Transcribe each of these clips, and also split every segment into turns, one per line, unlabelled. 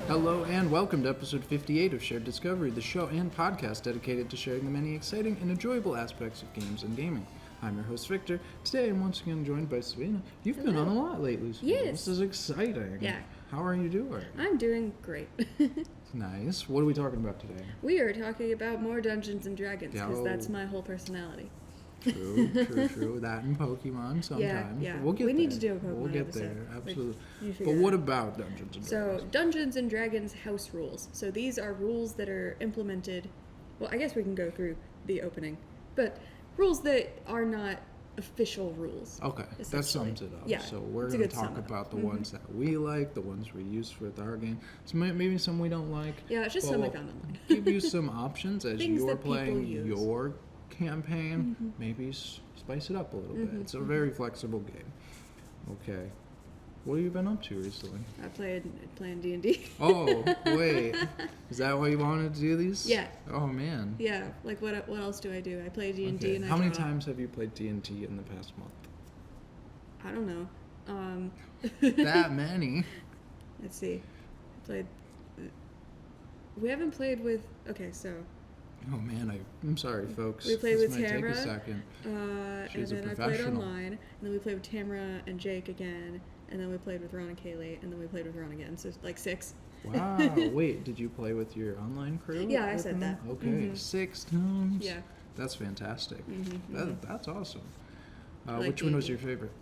Hello and welcome to episode 58 of Shared Discovery, the show and podcast dedicated to sharing the many exciting and enjoyable aspects of games and gaming. I'm your host, Victor. Today I'm once again joined by Savina. You've been on a lot lately, Savina.
Yes.
This is exciting.
Yeah.
How are you doing?
I'm doing great.
Nice. What are we talking about today?
We are talking about more Dungeons and Dragons, because
Oh.
that's my whole personality.
True. That and Pokemon sometimes.
Yeah.
We'll get
We
there.
need to do a Pokemon
We'll get
episode.
there, absolutely.
You figure
But
it
what
out.
about Dungeons and Dragons?
So, Dungeons and Dragons house rules. So these are rules that are implemented. Well, I guess we can go through the opening, but rules that are not official rules.
Okay, that
essentially.
sums it up.
Yeah,
So we're
it's a
going to
good
talk
sum up.
about the ones that we like, the ones we use with our game. So maybe some we don't like.
Yeah, it's just
but
some I
we'll
found online.
give you some options as
Things
you're
that people
playing
use.
your campaign. Maybe spice it up a little bit. It's a very flexible game. Okay. What have you been up to recently?
I playing D&D.
Oh, wait. Is that why you wanted to do these?
Yeah.
Oh, man.
Yeah, like what else do I do? I play D&D
Okay.
and I
How many
draw.
times have you played D&D in the past month?
I don't know.
That many.
Let's see. Played. We haven't played with. Okay, so
Oh man, I'm sorry, folks.
we played
this
with
might
Tamara,
take a second.
and
She's a
then I played
professional.
online, and then we played with Tamara and Jake again, and then we played with Ron and Kaylee, and then we played with Ron again. So like 6.
Wow. Wait, did you play with your online crew?
Yeah, I
with
said
them?
that.
Okay,
Mhm.
6 times.
Yeah.
That's fantastic.
Mhm.
That's awesome.
I like
Which one was
D&D.
your favorite?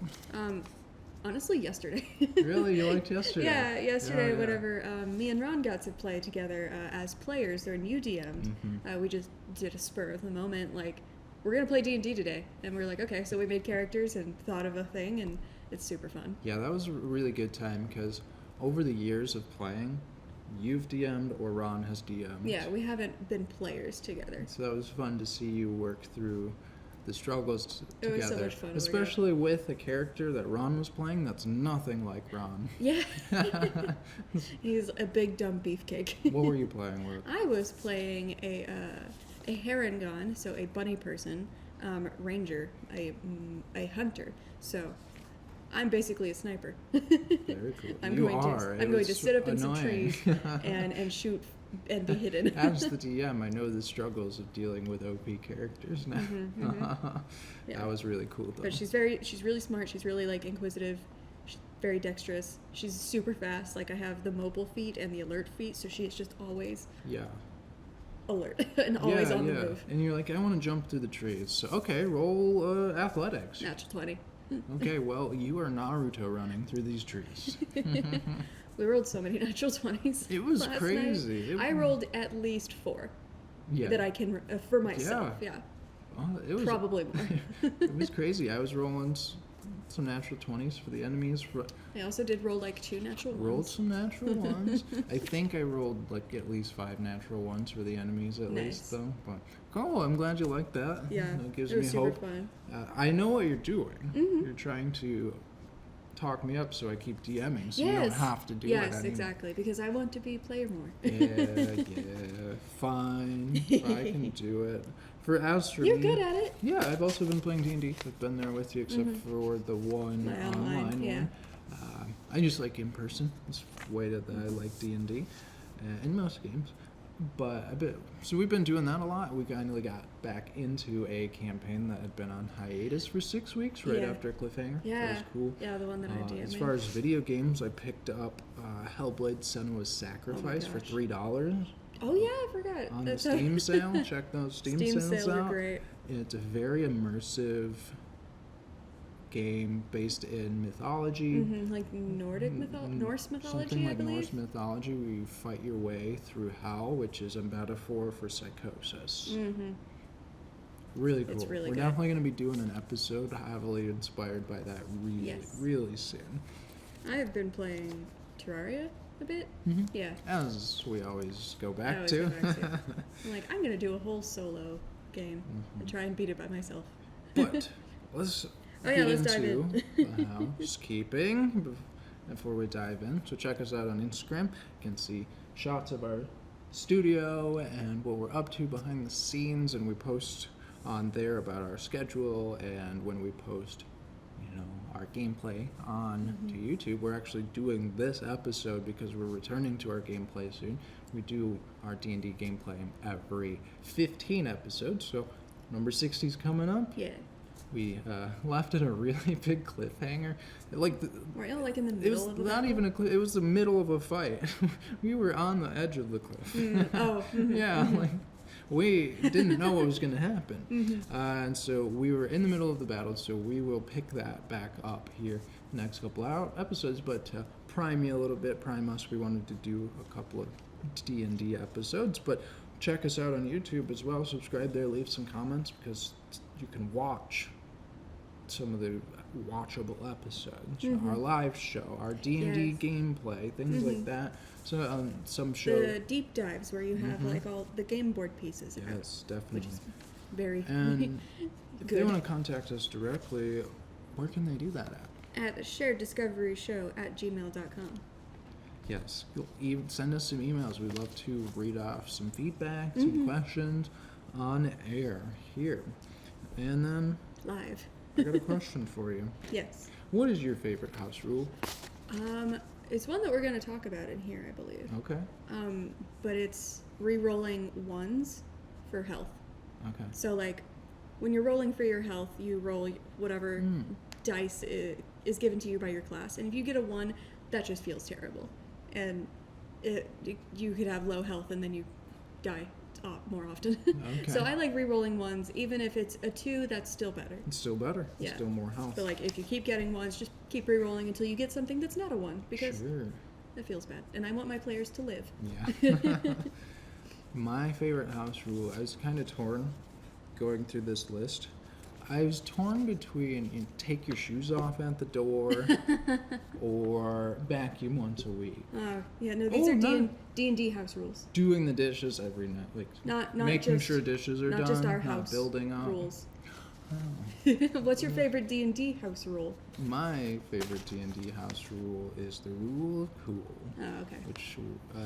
Honestly, yesterday.
Really? You liked yesterday?
Yeah, yesterday,
Yeah.
whatever. Me and Ron got to play together as players. They're new DMs.
Mm-hmm.
We just did a spur of the moment, like, we're going to play D&D today. And we're like, okay, so we made characters and thought of a thing, and it's super fun.
Yeah, that was a really good time because over the years of playing, you've DM'd or Ron has DM'd.
Yeah, we haven't been players together.
So that was fun to see you work through the struggles
It was so
together.
much fun to work
Especially with a character that Ron was playing that's nothing like Ron.
Yeah. He's a big dumb beefcake.
What were you playing with?
I was playing a Harengon, so a bunny person, ranger, a hunter. So I'm basically a sniper.
Very cool.
I'm
You
going
are.
to
It's
sit up in some
annoying.
trees and shoot and be hidden.
As the DM, I know the struggles of dealing with OP characters now.
Yeah.
That was really cool, though.
But she's really smart. She's really like inquisitive. She's very dexterous. She's super fast. Like I have the mobile feat and the alert feat, so she's just always
Yeah.
alert and always on the
yeah.
move.
And you're like, I want to jump through the trees. So, okay, roll athletics.
Natural 20.
Okay, well, you are Naruto running through these trees.
We rolled so many natural 20s.
It was
last
crazy.
Night. I rolled at least 4
Yeah.
that I can for myself. Yeah,
It was
probably more.
It was crazy. I was rolling some natural 20s for the enemies.
I also did roll like 2 natural ones.
Rolled some natural ones. I think I rolled like at least 5 natural ones for the enemies at
Nice.
least though. But cool, I'm glad you like that.
Yeah,
That gives
it was
me
super
hope.
fun.
I know what you're doing. You're trying to talk me up so I keep DMing, so you don't have to do it
Yes,
anymore.
exactly, because I want to be player more.
Yeah, fine. I can do it. As for
You're
me,
good at it.
yeah, I've also been playing D&D. I've been there with you, except for the one
My
online
online, yeah.
one. I just like in person. It's the way that I like D&D in most games. But so we've been doing that a lot. We kind of got back into a campaign that had been on hiatus for 6 weeks, right
Yeah.
after Cliffhanger.
Yeah,
That was cool.
yeah, the one that I DM'd.
As far as video games, I picked up Hellblade: Senua's Sacrifice for
gosh.
$3
Oh yeah, I forgot.
on the
That's
Steam sale. Check those Steam sales
sales are
out.
great.
It's a very immersive game based in mythology.
Like Nordic Norse mythology,
Something
I
like
believe.
Norse mythology, where you fight your way through hell, which is a metaphor for psychosis. Really cool.
It's really
We're
good.
definitely going to be doing an episode heavily inspired by that
Yes.
really soon.
I have been playing Terraria a bit. Yeah.
As we always go
I
back
always
to.
go back to. I'm like, I'm gonna do a whole solo game and try and beat it by myself.
But let's
Oh, yeah,
get
let's dive
into housekeeping before we dive in. So check us out on Instagram. You can see shots of our studio and what we're up to behind the scenes, and we post on there about our schedule and when we post, our gameplay on to YouTube. We're actually doing this episode because we're returning to our gameplay soon. We do our D&D gameplay every 15 episodes, so number 60 is coming up.
Yeah.
We left it a really big cliffhanger. Like
We're like in the
it
middle
was
of a
not
battle?
even a cliff. It was the middle of a fight. We were on the edge of the cliff. Yeah, like we didn't know what was going to happen. And so we were in the middle of the battle, so we will pick that back up here next couple episodes. But to prime you a little bit, prime us, we wanted to do a couple of D&D episodes. But check us out on YouTube as well. Subscribe there, leave some comments, because you can watch some of the watchable episodes, our live show, our D&D gameplay, things like that. So some show
The deep dives where you have like all the game board pieces.
yes, definitely.
Which is very
And if they
good.
want to contact us directly, where can they do that at?
At shareddiscoveryshow@gmail.com.
Yes, you'll even send us some emails. We'd love to read off some feedback, some questions on air here. And then
Live.
I got a question for you.
Yes.
What is your favorite house rule?
It's one that we're going to talk about in here, I believe.
Okay.
But it's re-rolling ones for health.
Okay.
So, like, when you're rolling for your health, you roll whatever dice is given to you by your class. And if you get a 1, that just feels terrible. And you could have low health and then you die more often.
Okay.
So I like re-rolling ones. Even if it's a 2, that's still better.
It's still better. It's
Yeah.
still more health.
But, like, if you keep getting 1s, just keep re-rolling until you get something that's not a 1. Because
Sure.
it feels bad. And I want my players to live.
Yeah. My favorite house rule, I was kind of torn going through this list. I was torn between take your shoes off at the door or vacuum once a week.
Yeah, no, these
Oh,
are
no.
D&D house rules.
Doing the dishes every night, like
Not
making
just,
sure dishes are
not
done,
just our
not
house
building up.
rules.
Oh.
What's your favorite D&D house rule?
My favorite D&D house rule is the rule of cool,
Oh, okay.
which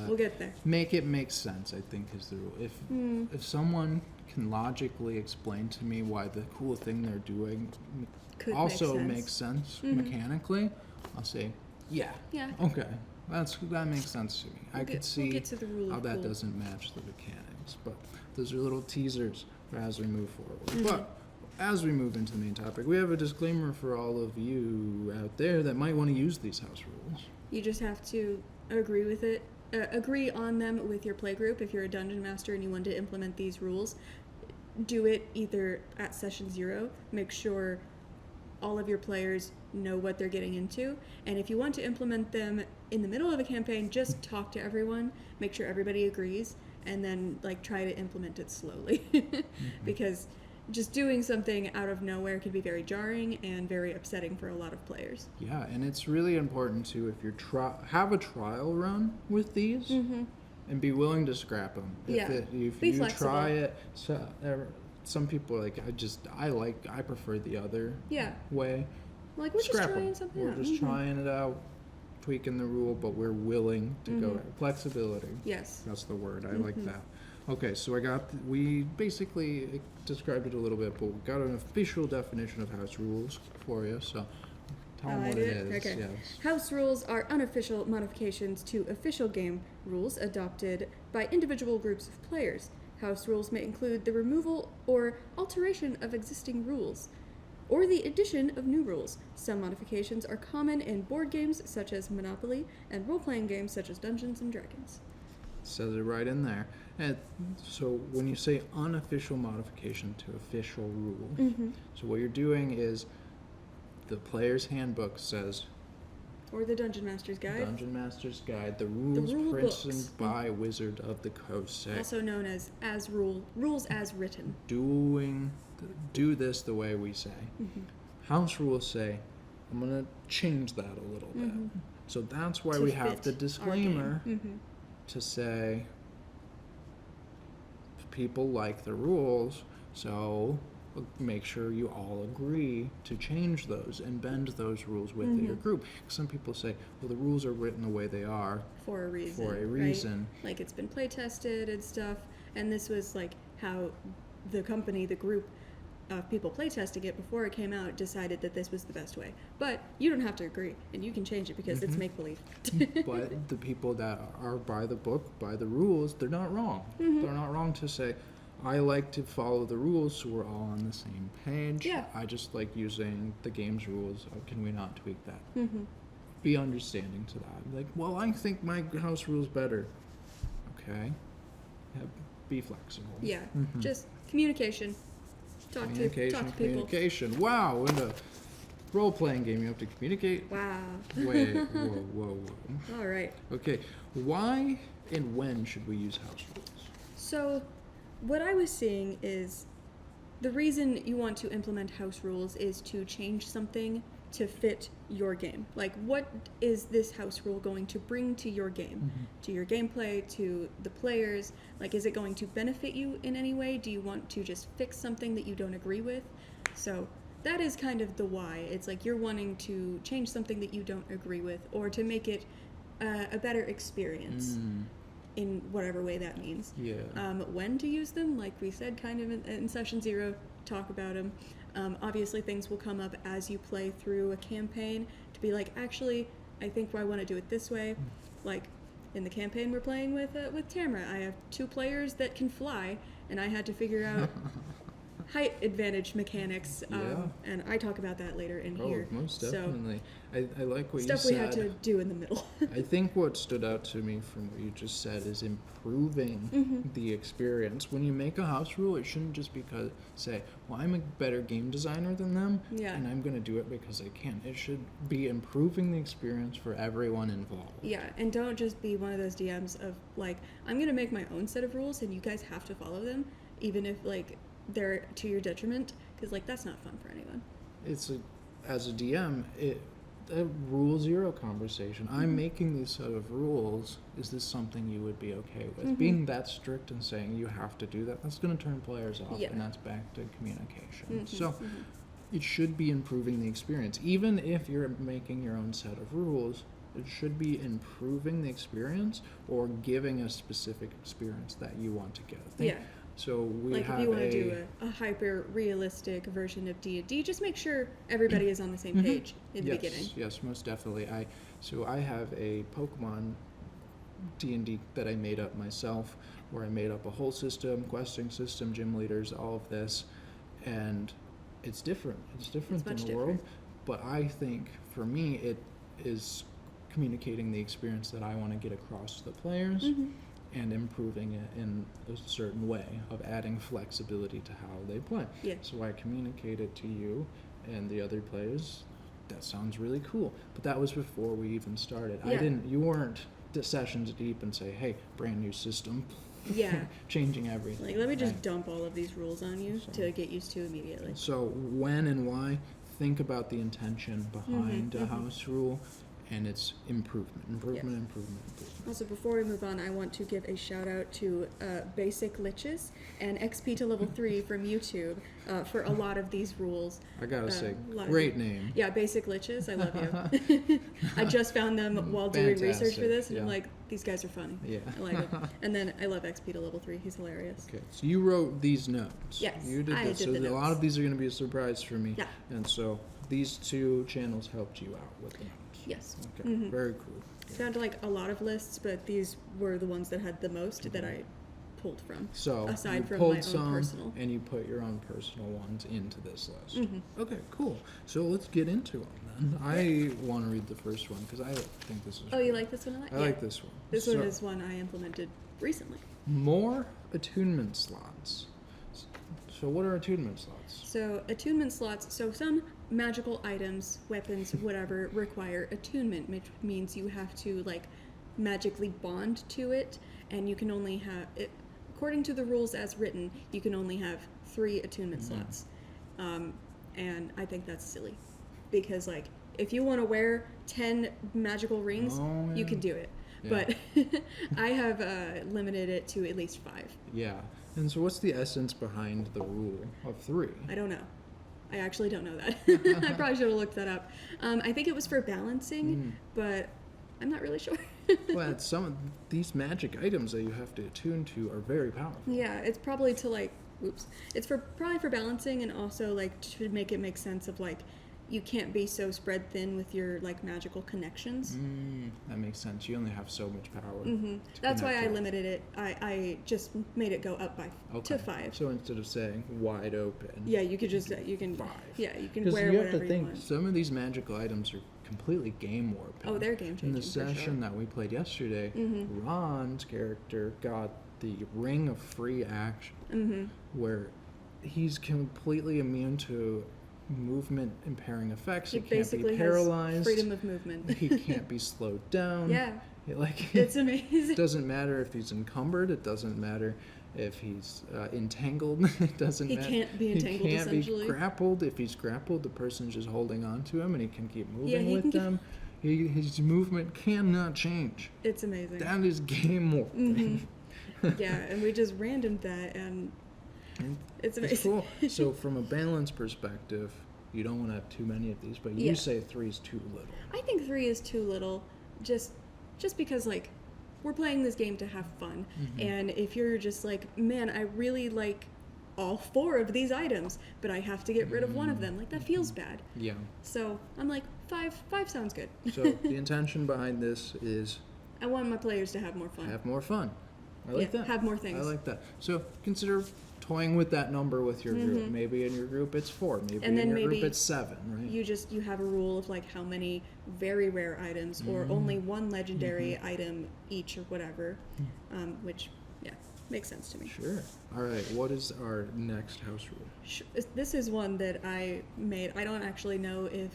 We'll get there.
make sense, I think, is the rule. If someone can logically explain to me why the cool thing they're doing
Could
also
make
makes sense mechanically, I'll say, yeah,
Yeah.
okay, that makes sense to me. I could
We'll
see
get to the rule
how
of
that
cool.
doesn't match the mechanics, but those are little teasers for as we move forward. But as we move into the main topic, we have a disclaimer for all of you out there that might want to use these house rules.
You just have to agree with it. Agree on them with your playgroup. If you're a dungeon master and you want to implement these rules, do it either at session 0. Make sure all of your players know what they're getting into. And if you want to implement them in the middle of a campaign, just talk to everyone, make sure everybody agrees, and then like try to implement it slowly. Because just doing something out of nowhere can be very jarring and very upsetting for a lot of players.
Yeah, and it's really important to, if you're have a trial run with these, and be willing to scrap them.
Yeah,
If
be
you
flexible.
try it, some people are like, I prefer the other
Yeah.
way.
Like, we're just
Scrap
trying
'em.
something
We're
out.
just trying it out, tweaking the rule, but we're willing to go. Flexibility.
Yes.
That's the word. I like that. Okay, so we basically described it a little bit, but we got an official definition of house rules for you, so tell them
I
what
do?
it is.
Okay.
Yes.
House rules are unofficial modifications to official game rules adopted by individual groups of players. House rules may include the removal or alteration of existing rules, or the addition of new rules. Some modifications are common in board games such as Monopoly and role-playing games such as Dungeons and Dragons.
Says it right in there. And so when you say unofficial modification to official rule, so what you're doing is the player's handbook says
Or the Dungeon Master's Guide,
Dungeon Master's Guide, the rules
rule
printed
books.
by Wizard of the Coast say
also known as rules as written.
do this the way we say. House rules say, I'm going to change that a little bit. So that's why
To
we have
fit
the
our
disclaimer
game.
to say people like the rules, so make sure you all agree to change those and bend those rules with your group. Some people say, well, the rules are written the way they are
For a reason.
for a
right?
reason.
Like, it's been play tested and stuff, and this was like how the company, the group, of people playtesting it before it came out decided that this was the best way. But you don't have to agree, and you can change it because it's make-believe.
But the people that are by the book, by the rules, they're not wrong. They're not wrong to say, I like to follow the rules so we're all on the same page.
Yeah.
I just like using the game's rules. Can we not tweak that? Be understanding to that. Like, well, I think my house rule's better. Okay. Yeah, be flexible.
Yeah, just communication. Talk to people.
Communication. Wow, in a role-playing game, you have to communicate.
Wow.
Wait, whoa.
All right.
Okay, why and when should we use house rules?
So, what I was seeing is the reason you want to implement house rules is to change something to fit your game. Like, what is this house rule going to bring to your game, to your gameplay, to the players? Like, is it going to benefit you in any way? Do you want to just fix something that you don't agree with? So that is kind of the why. It's like you're wanting to change something that you don't agree with, or to make it a better experience in whatever way that means.
Yeah.
When to use them, like we said, kind of in session 0, talk about them. Obviously, things will come up as you play through a campaign to be like, actually, I think I want to do it this way. Like, in the campaign we're playing with Tamara, I have 2 players that can fly, and I had to figure out height advantage mechanics, and I talk about that later in here.
Oh, most definitely.
So,
I like what you
stuff
said.
we had to do in the middle.
I think what stood out to me from what you just said is improving the experience. When you make a house rule, it shouldn't just say, well, I'm a better game designer than them, and I'm going to do it because I can. It should be improving the experience for everyone involved.
Yeah, and don't just be one of those DMs of, like, I'm going to make my own set of rules, and you guys have to follow them, even if, like, they're to your detriment, because, like, that's not fun for anyone.
As a DM, a rule 0 conversation. I'm making these set of rules. Is this something you would be okay with? Being that strict and saying you have to do that, that's going to turn players off, and that's back to communication. So it should be improving the experience. Even if you're making your own set of rules, it should be improving the experience or giving a specific experience that you want to get. So we
like
have
if you want to do a hyper realistic version of D&D, just make sure everybody is on the same page in the beginning.
Yes, most definitely. I have a Pokemon D&D that I made up myself, where I made up a whole system, questing system, gym leaders, all of this, and it's different. It's different than the world, but I think for me it is communicating the experience that I want to get across to the players. And improving it in a certain way of adding flexibility to how they play. So I communicate it to you and the other players. That sounds really cool. But that was before we even started. You weren't sessions deep and say, hey, brand new system. Changing everything.
Like, let me just dump all of these rules on you to get used to immediately.
So when and why, think about the intention behind a house rule. And it's improvement.
Also, before we move on, I want to give a shout out to Basic Liches and XP to Level 3 from YouTube for a lot of these rules.
I gotta say, great name.
Yeah, Basic Liches, I love you. I just found them while doing research for this, and I'm like, these guys are funny. I like them. And then I love XP to Level 3, he's hilarious.
Okay, so you wrote these notes.
Yes,
you did
I
this.
did
So
the
a
notes.
lot of these are going to be a surprise for me. And so these 2 channels helped you out with the notes.
Yes.
Okay, very cool.
Found like a lot of lists, but these were the ones that had the most that I pulled from.
So
aside
you
from
pulled
my own
some,
personal,
and you put your own personal ones into this list. Okay, cool. So let's get into them then. I want to read the first one because I think this is.
Oh, you like this one a lot?
I like this one.
This one is one I implemented recently.
More attunement slots. So what are attunement slots?
So attunement slots, so some magical items, weapons, whatever, require attunement, which means you have to, like, magically bond to it, and you can only have, according to the rules as written, you can only have 3 attunement slots. And I think that's silly, because, like, if you want to wear 10 magical rings, you can do it. But I have limited it to at least 5.
Yeah. And so what's the essence behind the rule of 3?
I don't know. I actually don't know that. I probably should have looked that up. I think it was for balancing, but I'm not really sure.
Well, some of these magic items that you have to attune to are very powerful.
Yeah, it's probably to, like, oops. It's for probably for balancing and also like to make it make sense of like you can't be so spread thin with your like magical connections.
That makes sense. You only have so much power.
That's why
connect
I
with.
limited it. I just made it go up by to 5.
So instead of saying wide open.
Yeah, you could just you can
5.
Yeah, you can
'Cause
wear
you have
whatever
to think
you want.
some of these magical items are completely game warping.
Oh, they're game
In
changing.
the session that we played yesterday, Ron's character got the Ring of Free Action, where he's completely immune to movement impairing effects. He
It
can't
basically
be paralyzed.
has freedom of movement.
He can't be slowed down.
Yeah,
Like
it's
it
amazing.
doesn't matter if he's encumbered. It doesn't matter if he's entangled. It doesn't
He
matter.
can't be entangled,
He can't
essentially.
be grappled. If he's grappled, the person's just holding on to him, and he can keep moving
he
with
can keep-
them. His movement cannot change.
It's amazing.
That is game warping.
Yeah, and we just randomed that, and it's amazing.
It's cool. So from a balance perspective, you don't want to have too many of these, but you
Yeah.
say 3 is too little.
I think 3 is too little, just because like we're playing this game to have fun, and if you're just like, man, I really like all 4 of these items, but I have to get rid of one of them, like that feels bad.
Yeah.
So I'm like, 5 sounds good.
So the intention behind this is
I want my players to have more fun.
have more fun. I like
Yeah,
that.
have more things.
I like that. So consider toying with that number with your group. Maybe in your group it's 4. Maybe
And then
in your
maybe
group it's 7, right?
you have a rule of like how many very rare items or only one legendary item each or whatever, which makes sense to me.
Sure. All right. What is our next house rule?
This is one that I made. I don't actually know if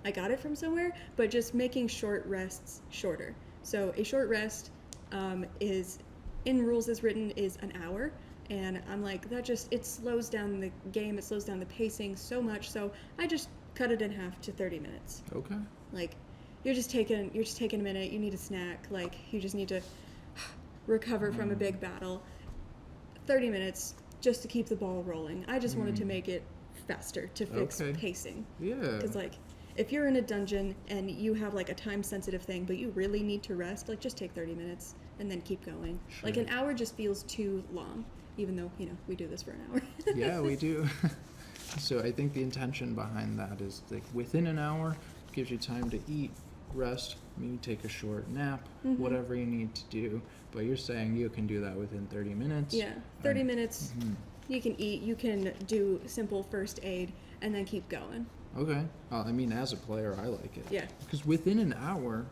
I got it from somewhere, but just making short rests shorter. So a short rest is in rules as written is an hour. And I'm like, it slows down the game, it slows down the pacing so much, so I just cut it in half to 30 minutes.
Okay.
Like, you're just taking a minute, you need a snack, like, you just need to recover from a big battle. 30 minutes just to keep the ball rolling. I just wanted to make it faster, to fix pacing.
Yeah.
Because, like, if you're in a dungeon and you have, like, a time-sensitive thing, but you really need to rest, like, just take 30 minutes and then keep going.
Sure.
Like, an hour just feels too long. Even though, we do this for an hour.
Yeah, we do. So I think the intention behind that is like within an hour, gives you time to eat, rest, maybe take a short nap, whatever you need to do. But you're saying you can do that within 30 minutes.
Yeah, 30 minutes, you can eat, you can do simple first aid, and then keep going.
Okay. I mean, as a player, I like it.
Yeah.
Because within an hour,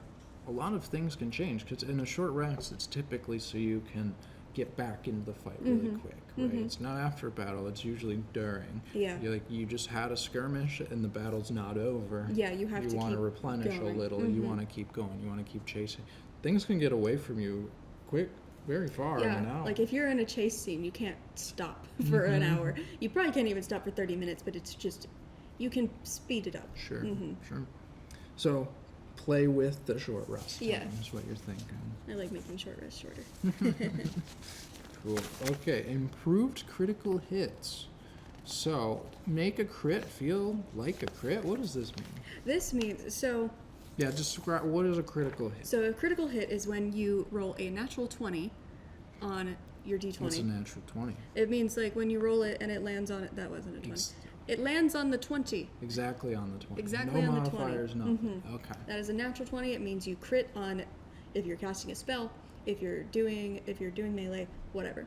a lot of things can change. Because in a short rest, it's typically so you can get back into the fight really quick, right? It's not after battle, it's usually during.
Yeah.
You just had a skirmish and the battle's not over.
Yeah, you have to
want to
keep
replenish
going.
a little, you want to keep going, you want to keep chasing. Things can get away from you quick, very far in an hour.
Like if you're in a chase scene, you can't stop for an hour. You probably can't even stop for 30 minutes, but it's just, you can speed it up.
Sure, sure. So, play with the short rest.
Yeah.
Is what you're thinking.
I like making short rest shorter.
Cool. Okay, improved critical hits. So, make a crit feel like a crit? What does this mean?
This means, so
Yeah, describe what is a critical hit?
a critical hit is when you roll a natural 20 on your d20.
What's a natural 20?
It means like when you roll it and it lands on it, that wasn't a 20.
Ex-
It lands on the 20.
Exactly on the 20.
Exactly
no
on the 20.
modifiers, nothing. Okay.
That is a natural 20. It means you crit on if you're casting a spell, if you're doing melee, whatever.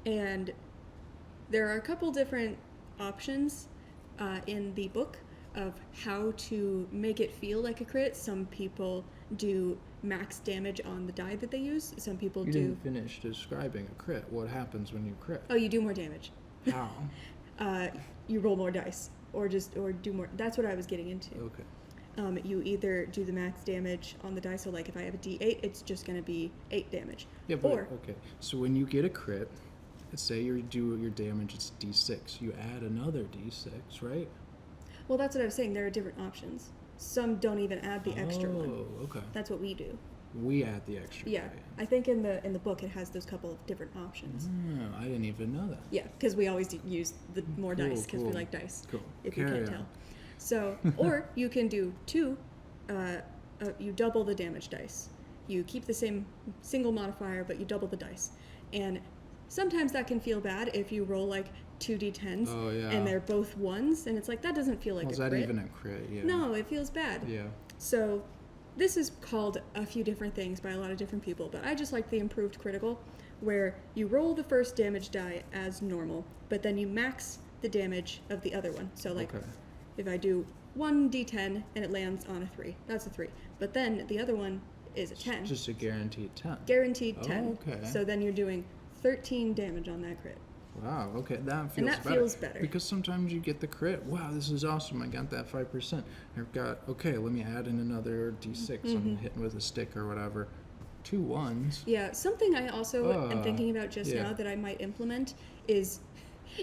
And there are a couple different options in the book of how to make it feel like a crit. Some people do max damage on the die that they use. Some people
You
do.
didn't finish describing a crit. What happens when you crit?
Oh, you do more damage.
How?
You roll more dice, or do more. That's what I was getting into.
Okay.
You either do the max damage on the die, so like if I have a d8, it's just going to be 8 damage.
Yeah, but
Or,
okay. So when you get a crit, let's say you do your damage, it's d6. You add another d6, right?
well, that's what I was saying. There are different options. Some don't even add the extra one.
Oh, okay.
That's what we do.
We add the extra.
Yeah,
die.
I think in the book it has those couple of different options.
Oh, I didn't even know that.
Yeah, because we always use the more
Cool,
dice because we
cool.
like dice.
Cool.
If you
Carry
can't
on.
tell. So, or you can do 2. You double the damage dice. You keep the same single modifier, but you double the dice. And sometimes that can feel bad if you roll like 2d10s
Oh, yeah.
and they're both ones, and it's like, that doesn't feel like
Was
a
that
crit.
even a crit? Yeah.
No, it feels bad.
Yeah.
So this is called a few different things by a lot of different people, but I just like the improved critical, where you roll the first damage die as normal, but then you max the damage of the other one. So like,
Okay.
if I do 1d10 and it lands on a 3, that's a 3. But then the other one is a 10.
Just a guaranteed 10.
Guaranteed 10.
Oh, okay.
So then you're doing 13 damage on that crit.
Wow, okay, that feels
And that
better.
feels better.
Because sometimes you get the crit. Wow, this is awesome. I got that 5%. I've got, okay, let me add in another d6. I'm hitting with a stick or whatever. 2 1s.
Yeah, something I also am thinking about just
yeah.
now that I might implement is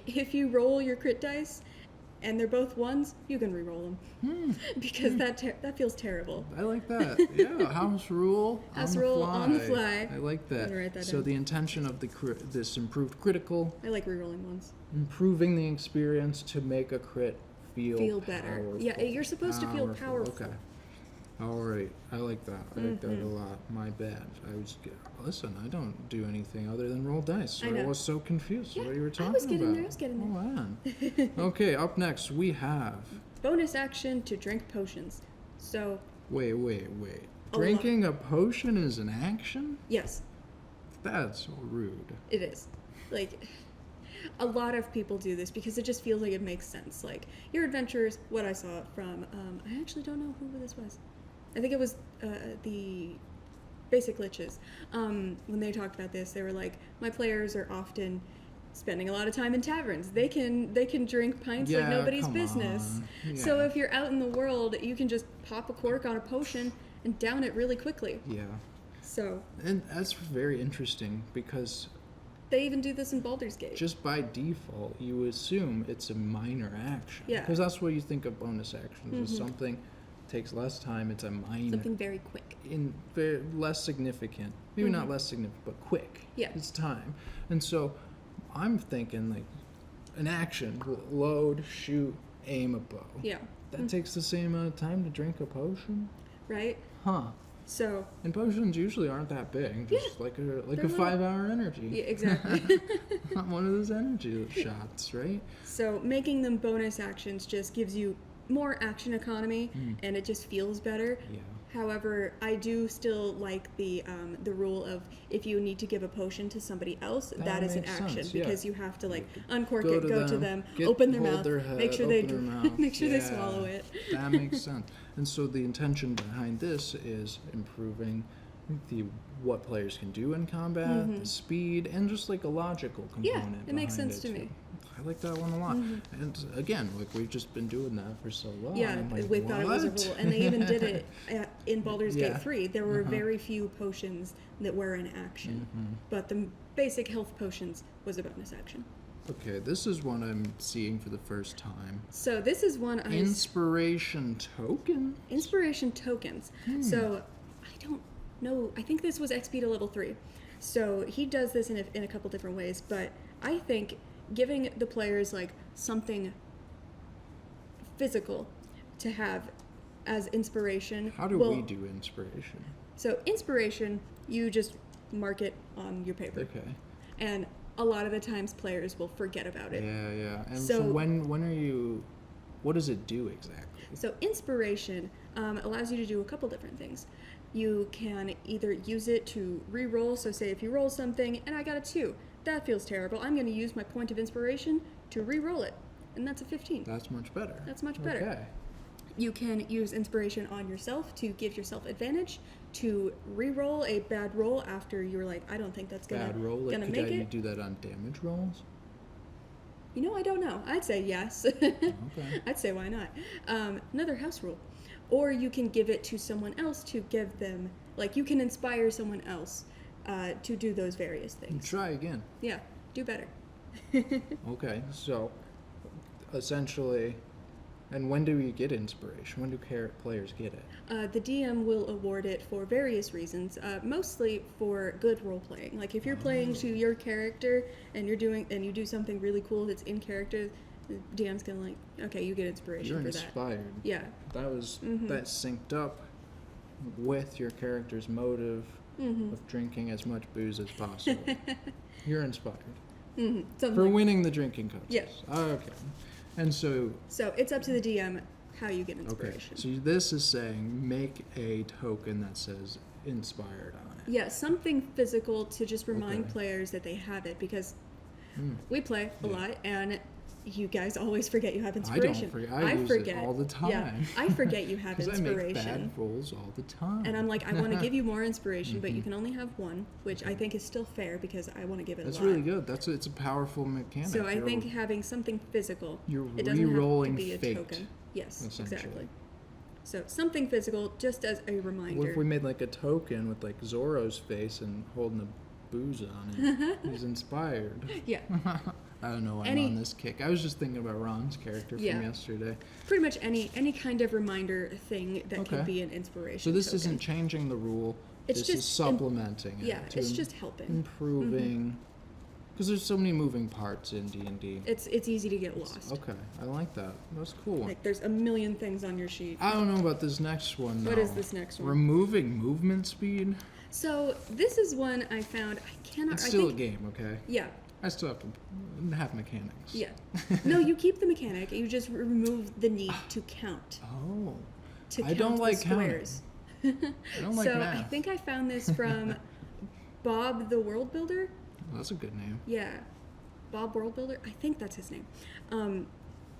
if you roll your crit dice and they're both 1s, you can re-roll them. Because that feels terrible.
I like that. Yeah, house rule.
House
on
rule
the fly.
on the fly.
I like that.
I'm gonna write that
So
down.
the intention of this improved critical,
I like re-rolling ones.
improving the experience to make a crit feel
Better.
powerful.
Yeah, you're supposed to feel powerful.
Okay. All right. I like that. I like that a lot. My bad. Listen, I don't do anything other than roll dice. So
I
I,
know.
was so confused
Yeah,
what you were talking
I was getting
about.
there. I was getting there.
Oh, man. Okay, up next we have.
Bonus action to drink potions. So,
Wait.
A lot.
Drinking a potion is an action?
yes,
That's so rude.
it is. Like, a lot of people do this because it just feels like it makes sense. Like, your adventures, what I saw from, I actually don't know who this was. I think it was the Basic Liches. When they talked about this, they were like, my players are often spending a lot of time in taverns. They can drink pints like
Yeah,
nobody's
come
business.
on.
So
Yeah.
if you're out in the world, you can just pop a cork on a potion and down it really quickly.
Yeah.
So
And that's very interesting because
they even do this in Baldur's Gate.
just by default, you assume it's a minor action.
Yeah.
Because that's what you think of bonus actions. Is something takes less time, it's a minor.
Something very quick.
Very less significant. Maybe not less significant, but quick.
Yeah.
It's time. And so I'm thinking like an action, load, shoot, aim a bow.
Yeah.
That takes the same amount of time to drink a potion?
Right?
Huh.
So
And potions usually aren't that big, just like a
They're little.
5-hour energy.
yeah, exactly.
Not one of those energy shots, right?
So making them bonus actions just gives you more action economy, and it just feels better.
Yeah.
However, I do still like the rule of if you need to give a potion to somebody else, that is an
makes
action
sense, yeah.
because you have to like uncork
Go
it,
to
go to
them,
them, open their
hold
mouth,
their head,
make sure they
open their mouth.
make sure they
Yeah.
swallow it.
That makes sense. And so the intention behind this is improving what players can do in combat, the speed, and just like a logical component.
it makes
behind
sense
it,
to me.
too. I like that one a lot. And again, like we've just been doing that for so long.
Yeah,
I'm like,
we thought it was a
what?
rule, and they even did it in Baldur's
Yeah.
Gate 3. There were very few potions that were an action, but the basic health potions was a bonus action.
Okay, this is one I'm seeing for the first time.
So this is one I
Inspiration token?
inspiration tokens. So I don't know. I think this was XP to level 3. So he does this in a couple different ways, but I think giving the players like something physical to have as inspiration.
How do
will-
we do inspiration?
So inspiration, you just mark it on your paper,
Okay.
and a lot of the times players will forget about it.
Yeah. And
So-
so when are you? What does it do exactly?
So inspiration allows you to do a couple different things. You can either use it to re-roll. So say if you roll something and I got a 2, that feels terrible. I'm going to use my point of inspiration to re-roll it, and that's a 15.
That's much better.
That's much better.
Okay.
You can use inspiration on yourself to give yourself advantage, to re-roll a bad roll after you're like, I don't think that's
Bad roll. Like,
gonna
could
make
you
it.
do that on damage rolls?
You know, I don't know. I'd say yes.
Okay.
I'd say why not? Another house rule. Or you can give it to someone else to give them, like you can inspire someone else to do those various things.
Try again.
Yeah, do better.
Okay. So, essentially, and when do we get inspiration? When do players get it?
The DM will award it for various reasons, mostly for good role playing. Like if you're playing to your character and you do something really cool that's in character, the DM's gonna like, okay, you get inspiration
You're
for
inspired.
that. Yeah.
That was that synced up with your character's motive of drinking as much booze as possible. You're inspired.
Something
For
like-
winning the drinking contest.
Yes.
Okay. And so,
So it's up to the DM how you get
okay.
inspiration.
So this is saying make a token that says inspired on it.
Yeah, something physical to just remind
Okay.
players that they have it, because
Mm.
we play a
Yeah.
lot and you guys always forget you have
I
inspiration.
don't forget. I use it all the time.
Yeah, I forget you have
Because I make
inspiration.
bad rolls all the time.
And I'm like, I want to give you more inspiration, but you can only have one, which I think is still fair because I want to give it
That's
a lot.
really good. It's a powerful mechanic.
So I think having something physical,
You're
it doesn't have to
re-rolling
be a
fate,
token. Yes,
essentially.
exactly. So something physical, just as a reminder.
What if we made like a token with like Zorro's face and holding a booze on it? He's inspired.
Yeah,
I don't know why
Any-
I'm on this kick. I was just thinking about Ron's character
Yeah.
from yesterday.
pretty much any kind of reminder thing that
Okay.
can be an inspiration.
So this
token.
isn't changing the rule.
It's
this is
just
supplementing it.
Yeah,
to
it's just helping.
improving. Because there's so many moving parts in D&D.
It's easy to get lost.
Okay, I like that. That's cool.
Like there's a million things on your sheet.
I don't know about this next one.
What
though.
is this next one?
Removing movement speed.
So this is one I found. I cannot.
It's
I
still
think,
a game, okay?
Yeah,
I still have to have mechanics.
yeah. No, you keep the mechanic. You just remove the need to count.
Oh.
To
I
count
don't
the
like counting.
squares.
I don't like
So
math.
I think I found this from Bob the World Builder.
That's a good name.
Yeah, Bob World Builder. I think that's his name.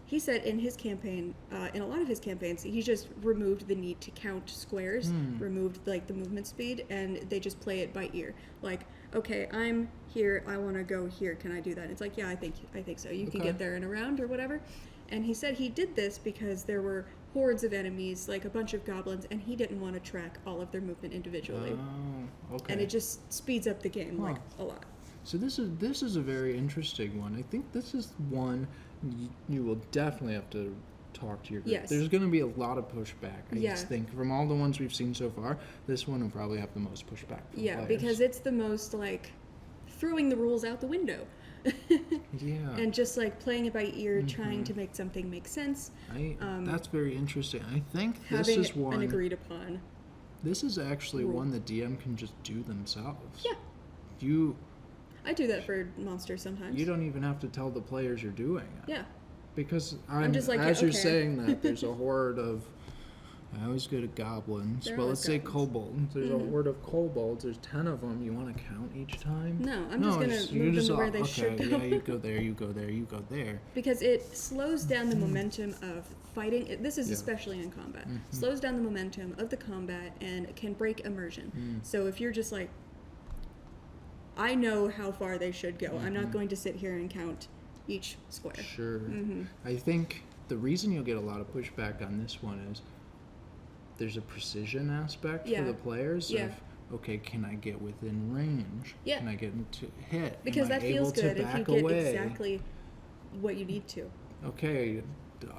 He said in his campaign, in a lot of his campaigns, he just removed the need to count squares, removed like the movement speed, and they just play it by ear. Like, okay, I'm here. I want to go here. Can I do that? It's like, yeah, I think so. You can
Okay.
get there in a round or whatever. And he said he did this because there were hordes of enemies, like a bunch of goblins, and he didn't want to track all of their movement individually.
Oh, okay.
And it just speeds up the game like
Huh.
a lot.
So this is a very interesting one. I think this is one you will definitely have to talk to your group.
Yes.
There's going to be a lot of pushback. I
Yeah.
just think from all the ones we've seen so far, this one will probably have the most pushback. From
Yeah,
players.
because it's the most like throwing the rules out the window.
yeah,
And just like playing it by ear, trying to make something make sense,
that's very interesting. I think this
having
is one.
an agreed upon.
This is actually
rule.
one the DM can just do themselves.
Yeah,
You
I do that for monsters sometimes.
you don't even have to tell the players you're doing it.
Yeah,
Because
I'm just like,
as
yeah,
you're
okay.
saying that, there's a horde of. I always go to goblins,
They're
but
always
let's say
goblins.
kobolds. There's a horde of kobolds. There's 10 of them. You want to count each time?
No, I'm just gonna
you're
move them
just
to where
all-
they should
okay,
go.
Yeah, you go there. You go there. You go there.
because it slows down the momentum of fighting. This is
Yeah.
especially in combat. Slows down the momentum of the combat and can break immersion. So if you're just like, I know how far they should go. I'm not going to sit here and count each square.
Sure. I think the reason you'll get a lot of pushback on this one is there's a precision aspect
Yeah.
for the players.
Yeah.
Of, okay, can I get within range?
Yeah.
Can I get into hit?
Because
Am I
that feels
able to
good if you
back
get
away?
exactly what you need to.
Okay,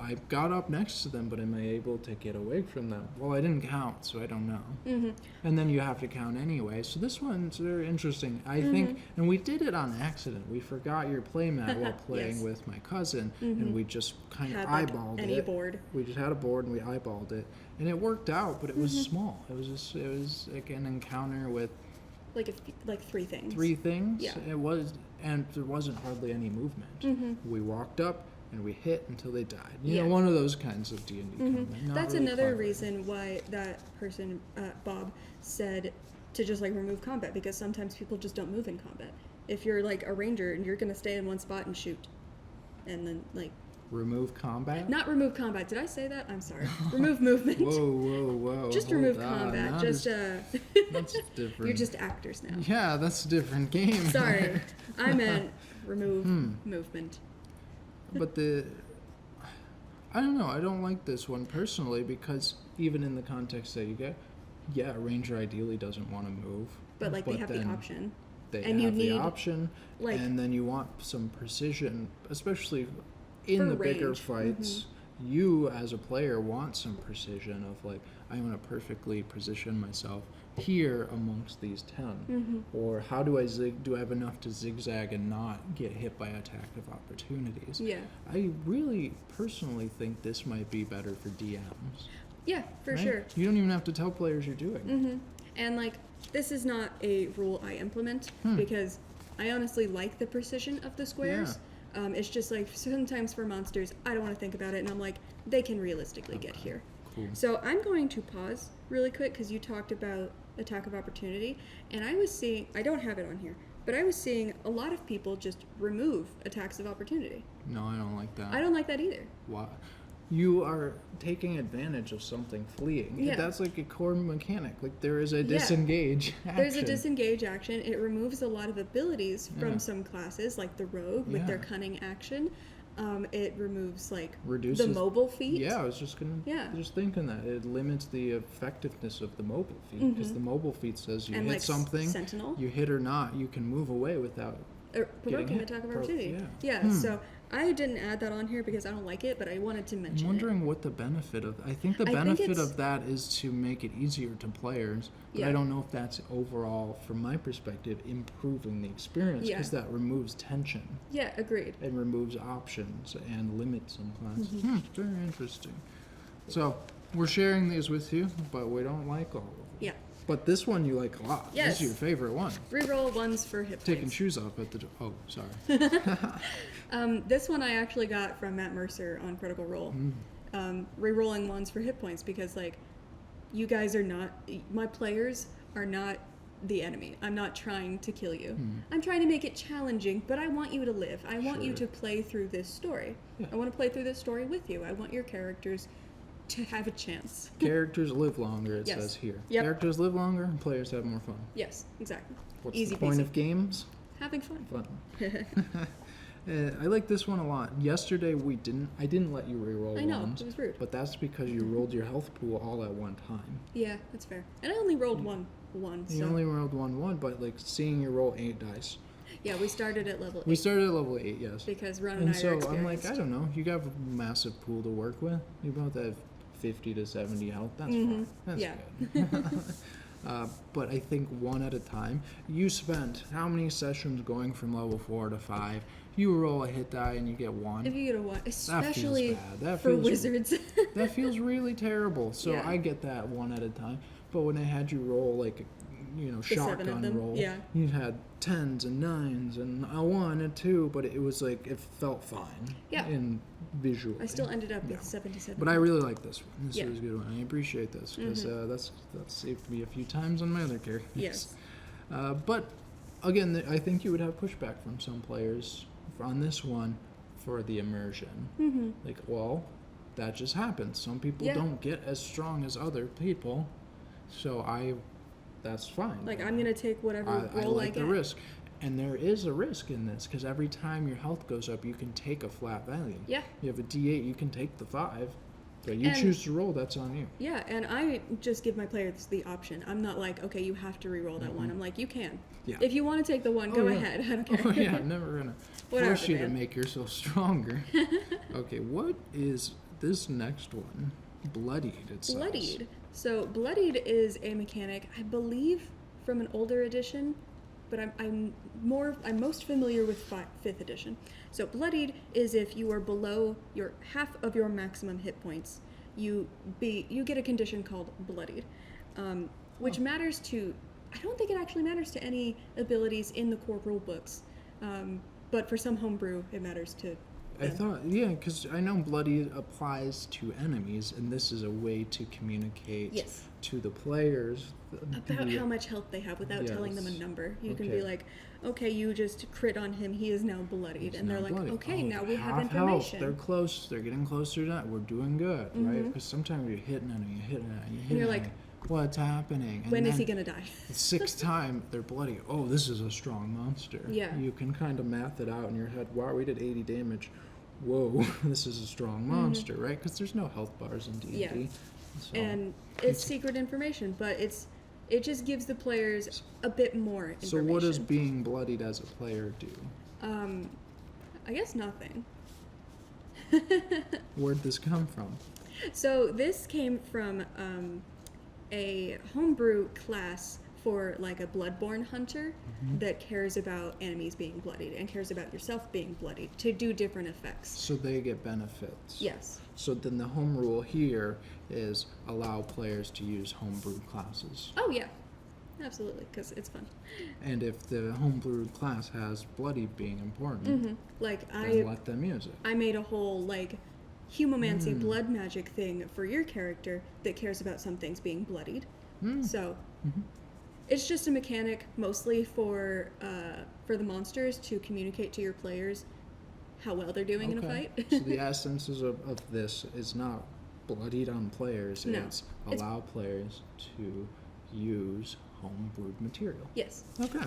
I got up next to them, but am I able to get away from them? Well, I didn't count, so I don't know. And then you have to count anyway. So this one's very interesting. I think, and we did it on accident. We forgot your playmat while playing
Yes.
with my cousin, and we just kind of
Had like
eyeballed
any
it.
board.
We just had a board and we eyeballed it, and it worked out. But it was small. It was like an encounter with
Like three things.
3 things.
Yeah.
It was, and there wasn't hardly any movement. We walked up and we hit until they died. You
Yeah.
know, one of those kinds of D&D combat. Not
That's
really
another
clever.
reason why that person, Bob, said to just like remove combat, because sometimes people just don't move in combat. If you're like a ranger and you're gonna stay in one spot and shoot, and then like
Remove combat.
not remove combat. Did I say that? I'm sorry. Remove movement.
Whoa!
Just
hold
remove
on.
combat.
Now
Just
that's different.
you're just actors now.
Yeah, that's a different game.
Sorry, I meant remove movement.
But I don't know. I don't like this one personally because even in the context that you get, yeah, a ranger ideally doesn't want to move.
But like they have the
then
option.
They
And
have
you
the
need,
option,
like-
and then you want some precision, especially in
For
the bigger
range.
fights. You as a player want some precision of like I want to perfectly position myself here amongst these 10, or how do I do I have enough to zigzag and not get hit by attack of opportunities?
Yeah.
I really personally think this might be better for DMs.
Yeah, for
right?
sure.
You don't even have to tell players you're doing.
And like, this is not a rule I implement because I honestly like the precision of the squares. It's just like sometimes for monsters, I don't want to think about it, and I'm like, they can realistically get here.
Cool.
So I'm going to pause really quick because you talked about attack of opportunity, and I was seeing, I don't have it on here, but I was seeing a lot of people just remove attacks of opportunity.
No, I don't like that.
I don't like that either.
Why? You are taking advantage of something fleeing.
Yeah.
That's like a core mechanic. Like there is a disengage action.
There's a disengage action. It removes a lot of abilities from
Yeah.
some classes, like the rogue with their
Yeah.
cunning action. It removes like
Reduces
the mobile feat.
Yeah, I was just just thinking that it limits the effectiveness of the mobile feat because the mobile feat says you
And,
hit
like,
something,
Sentinel.
you hit or not, you can move away without.
Provoking
hit.
attack of opportunity.
Yeah.
Yeah. So I didn't add that on here because I don't like it, but I wanted to mention
I'm wondering what the benefit of. I think the
I think
benefit
it's-
of that is to make it easier to players. But
Yeah.
I don't know if that's overall, from my perspective, improving the experience
Yeah.
because that removes tension.
it. Yeah, agreed.
It removes options and limits some classes.
Mm-hmm.
Very interesting. So we're sharing these with you, but we don't like all of them.
Yeah.
But this one you like a lot.
Yes.
This is your favorite one.
Reroll ones for hit
Taking
points.
shoes off at the. Oh, sorry.
This one I actually got from Matt Mercer on Critical Role. Rerolling ones for hit points because, like, you guys are not, my players are not the enemy. I'm not trying to kill you. I'm trying to make it challenging, but I want you to live. I want you to
Sure.
play through this story.
Yeah.
I want to play through this story with you. I want your characters to have a chance.
Characters live longer, it
Yes.
says here.
Yep.
Characters live longer and players have more fun.
Yes, exactly.
What's
Easy
the point
peasy.
of games?
Having fun.
Fun. I like this one a lot. Yesterday I didn't let you reroll
I know,
ones,
it was rude.
but that's because you rolled your health pool all at one time.
Yeah, that's fair. And I only rolled one,
You
so.
only rolled one, but like seeing you roll 8 dice.
Yeah, we started at level 8
We started at level 8, yes.
because Ron and
And
I are
so I'm
experienced.
like, I don't know. You got a massive pool to work with. You both have 50 to 70 health. That's fine. That's
Yeah.
good. But I think one at a time. You spent how many sessions going from level 4 to 5? You roll a hit die and you get 1.
If you get a one, especially
bad. That
for
feels-
wizards.
That feels really terrible. So
Yeah.
I get that one at a time. But when I had you roll like,
seven of
shotgun
them,
roll,
yeah.
you had 10s and 9s and a 1 and 2, but it was like it felt fine.
Yeah.
In visually.
I still ended up
Yeah.
with 77.
But I really like this one. This
Yeah.
was a good one. I appreciate this because that's saved me a few times on my other characters.
Yes.
But again, I think you would have pushback from some players on this one for the immersion.
Mm-hmm.
Like, well, that just happens. Some people
Yeah.
don't get as strong as other people, so that's fine.
Like, I'm going to take whatever
I
roll
like
I get.
the risk. And there is a risk in this because every time your health goes up, you can take a flat value.
Yeah.
You have a D8, you can take the 5. But you
And-
choose to roll, that's on you.
Yeah, and I just give my players the option. I'm not like, okay, you have to re-roll that one. I'm like, you can.
Mm-hmm. Yeah.
If you want to take the one, go
yeah.
ahead. I don't care.
Oh yeah, I'm never gonna
Whatever,
force you to
man.
make yourself stronger. Okay, what is this next one? Bloodied, it says.
Bloodied. So Bloodied is a mechanic, I believe, from an older edition, but I'm most familiar with 5th edition. So Bloodied is if you are below your half of your maximum hit points, you get a condition called Bloodied, which matters to. I don't think it actually matters to any abilities in the core rule books, but for some homebrew, it matters to.
I thought, yeah, because I know bloodied applies to enemies, and this is a way to communicate
Yes.
to the players
About how much health they have without telling them a
Yes.
number. You can be
Okay.
like, okay, you just crit on him, he is now bloodied.
He's
And they're
now
like,
bloodied.
okay,
Oh,
now we have
half
information.
Health. They're close. They're getting closer to that. We're doing good, right? Because sometimes you're hitting enemy, you're hitting enemy, you're hitting
you're
enemy.
like,
What's happening? And
when is he
then
going to die?
the 6th time, they're bloody. Oh, this is a strong monster.
Yeah.
You can kind of math it out in your head. Wow, we did 80 damage. Whoa, this is a strong monster, right? Because there's no health bars in D&D.
Yeah.
So
And it's secret information, but it just gives the players a bit more information.
So what does being bloodied as a player do?
I guess nothing.
Where'd this come from?
So this came from a homebrew class for like a bloodborne hunter that cares about enemies being bloodied and cares about yourself being bloodied to do different effects.
So they get benefits.
Yes.
So then the home rule here is allow players to use homebrew classes.
Oh yeah. absolutely, because it's fun.
And if the homebrewed class has bloody being important,
Like
then let them use it.
I made a whole like humomancy blood magic thing for your character that cares about some things being bloodied. So it's just a mechanic mostly for the monsters to communicate to your players how well they're doing in a fight.
So the essence of this is not bloodied on players.
No,
It's allow players to use homebrewed material.
Yes.
Okay.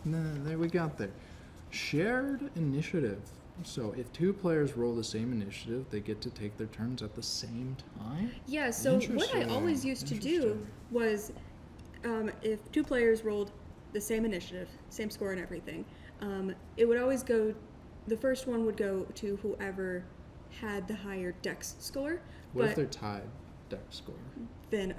There we got there. Shared initiative. So if two players roll the same initiative, they get to take their turns at the same time?
Yeah, so what I
Interesting.
always used to do
Interesting.
was if two players rolled the same initiative, same score and everything, it would always go, the first one would go to whoever had the higher dex score.
What if they're tied deck score?
Then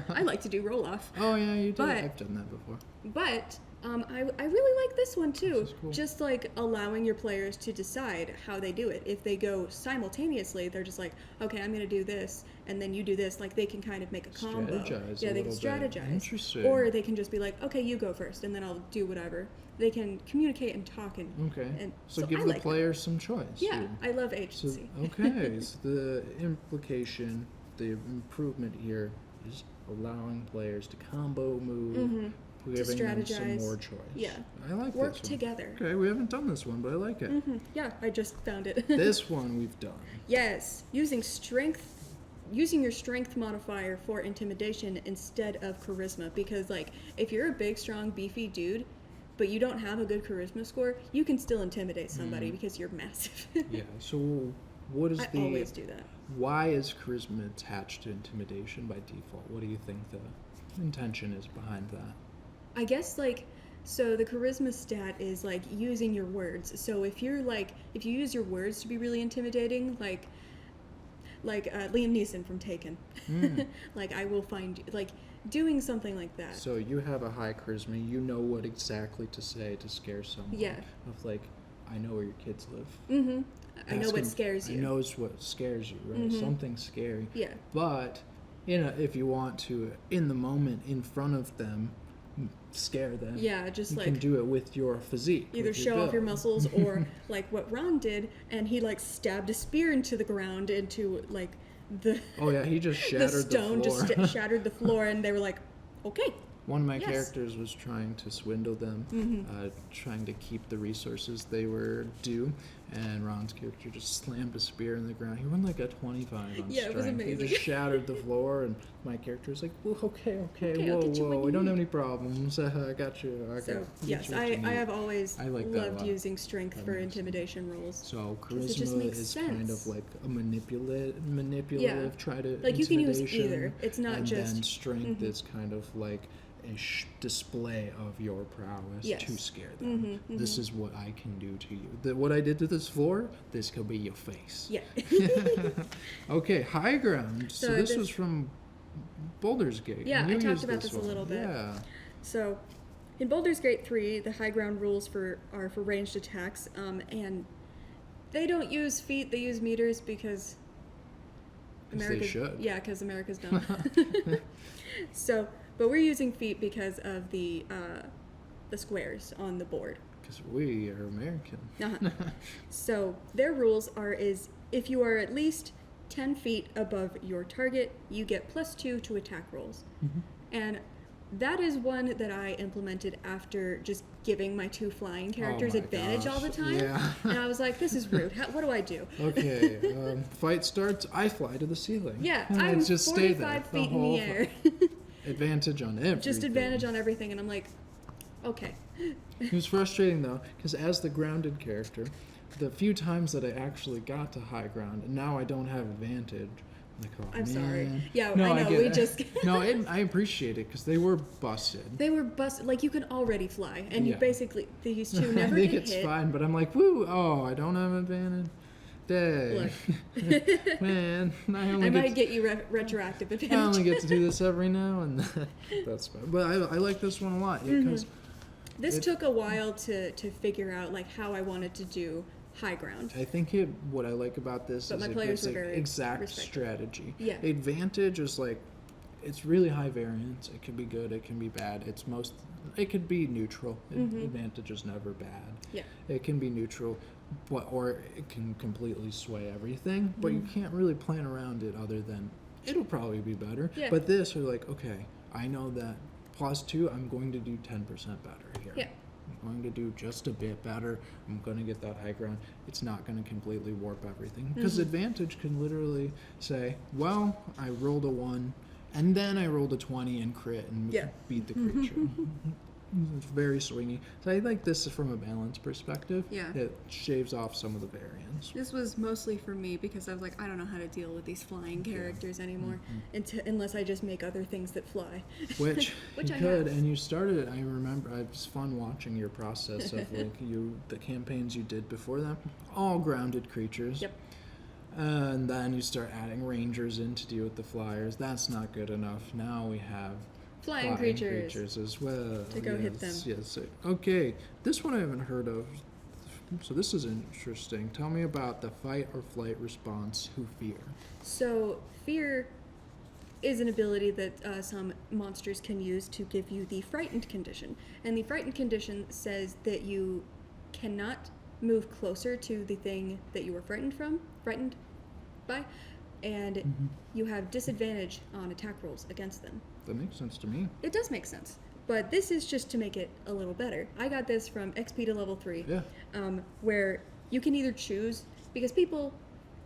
I like to do roll off.
Oh yeah, you did.
But-
I've done that before.
But I really like this one too.
This is cool.
Just like allowing your players to decide how they do it. If they go simultaneously, they're just like, okay, I'm gonna do this, and then you do this. Like they can kind of make a combo.
Strategize
Yeah,
a
they can
little bit.
strategize.
Interesting.
Or they can just be like, okay, you go first, and then I'll do whatever. They can communicate and talk and
Okay.
And
So
so
give
I
the
like that.
players some choice.
Yeah,
here.
I love
So,
agency.
okay, so the implication, the improvement here is allowing players to combo move, giving them some
strategize.
more choice.
Yeah.
I like
Work
this one.
together.
Okay, we haven't done this one, but I like it.
Yeah, I just found it.
This one we've done.
Yes, using your strength modifier for intimidation instead of charisma, because like if you're a big, strong, beefy dude, but you don't have a good charisma score, you can still intimidate somebody because you're massive.
Yeah. So what is
I
the
always do that.
why is charisma attached to intimidation by default? What do you think the intention is behind that?
I guess like so the charisma stat is like using your words. So if you use your words to be really intimidating, like Liam Neeson from Taken, like I will find you, like doing something like that.
So you have a high charisma. You know what exactly to say to scare someone.
Yeah.
Of like, I know where your kids live.
I know
Ask
what
him-
scares you.
I know what scares you, right? Something scary.
Yeah.
But, if you want to, in the moment, in front of them, scare them.
Yeah, just
You
like
can do it with your physique.
either
with
show off your
build.
muscles or like what Ron did, and he like stabbed a spear into the ground into like the
Oh yeah, he just shattered
the stone
the floor.
just shattered the floor, and they were like, okay.
One of my
Yes.
characters was trying to swindle them, trying to keep the resources they were due, and Ron's character just slammed a spear in the ground. He won like a 25 on
Yeah,
strength.
it was
He
amazing.
just shattered the floor, and my character was like, "Well, okay,
Okay, I'll get you what
whoa,
you
we don't have
need."
any problems. I got you.
So
get
yes,
you what
I
you need."
have always
I like that a
loved
lot.
using strength
That
for
makes sense.
intimidation rolls.
So
'Cause it just
charisma
makes
is kind of
sense.
like a manipulative
Yeah.
try to
Like, you can use
intimidation,
either. It's not
and
just-
then strength is kind of like a display of your prowess
Yes.
to scare them. This is what I can do to you. What I did to this floor, this could be your face.
Yeah.
Okay, high ground. So
So
this
this-
was from Boulder's Gate.
Yeah,
and
I
you
talked
used
about this a
one.
little bit.
Yeah.
So, in Baldur's Gate 3, the high ground rules are for ranged attacks, and they don't use feet; they use meters because
'Cause they should.
Yeah, because America's dumb. So, but we're using feet because of the squares on the board.
Because we are American.
Uh-huh. So their rules is if you are at least 10 feet above your target, you get +2 to attack rolls. And that is one that I implemented after just giving my two flying characters
my
advantage all the
gosh,
time.
yeah.
And I was like, this is rude. What do I do?
Okay, fight starts. I fly to the ceiling.
Yeah,
And
I'm
just stay there
45 feet in
whole
the air.
Advantage on everything.
Just advantage on everything. And I'm like, okay.
It was frustrating though, because as the grounded character, the few times that I actually got to high ground, and now I don't have advantage. Like, oh,
I'm sorry.
man.
Yeah,
no,
I know,
get
we
it.
just-
No, I appreciate it because they were busted.
They were busted. Like, you can already fly. And you
Yeah.
basically, these two
I
never
think
get
it's
hit.
fine, but I'm like, woo! Oh, I don't have advantage. Dang, man! I only
I
get
might get you retroactive
I
advantage.
only get to do this every now and then. That's fine. But I like this one a lot because
This
It-
took a while to figure out like how I wanted to do high ground.
I think what I like about this
But
is
my
it
players
gives
were
like
very
exact
respectful.
strategy.
Yeah.
Advantage is like it's really high variance. It can be good, it can be bad. It could be neutral. Advantage is never bad.
Yeah.
It can be neutral, or it can completely sway everything. But you can't really plan around it other than it'll probably be better.
Yeah.
But this, you're like, okay, I know that +2, I'm going to do 10% better here.
Yeah.
I'm going to do just a bit better. I'm going to get that high ground. It's not going to completely warp everything. Because advantage can literally say, well, I rolled a 1, and then I rolled a 20 and crit and beat the creature. It's very swingy. So I like this from a balance perspective.
Yeah.
It shaves off some of the variance.
This was mostly for me because I was like, I don't know how to deal with these flying characters anymore, unless I just make other things that fly.
Which
Which
you
I
could,
have.
and you started it. I remember it was fun watching your process of the campaigns you did before that, all grounded creatures.
Yep.
And then you start adding rangers in to deal with the flyers. That's not good enough. Now we have
Flying creatures
as well.
to go hit them.
Yes. Okay. This one I haven't heard of. So this is interesting. Tell me about the fight or flight response. Who fear?
So fear is an ability that some monsters can use to give you the frightened condition. And the frightened condition says that you cannot move closer to the thing that you were frightened by, and you have disadvantage on attack rolls against them.
That makes sense to me.
It does make sense, but this is just to make it a little better. I got this from XP to level 3,
Yeah.
where you can either choose, because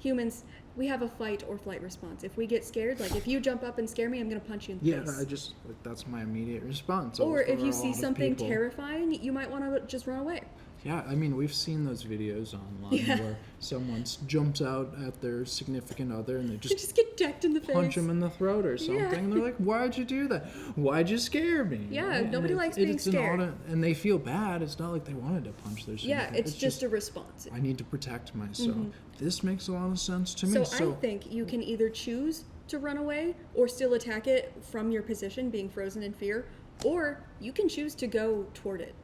humans, we have a fight or flight response. If we get scared, like if you jump up and scare me, I'm going to punch you in the face.
That's my immediate response.
Or if
for
you
a
see
lot of
something
people.
terrifying, you might want to just run away.
Yeah, I mean, we've seen those videos online where someone jumps out at their significant other and they
You
just
just get decked in the face.
punch them in the throat or something.
Yeah.
And they're like, why'd you do that? Why'd you scare me?
Yeah,
Right?
nobody
And
likes
it's
being scared.
and they feel bad. It's not like they wanted to punch their significant.
Yeah, it's just a response.
I need to protect myself. This makes a lot of sense to me.
So I think you can either choose to run away or still attack it from your position, being frozen in fear, or you can choose to go toward it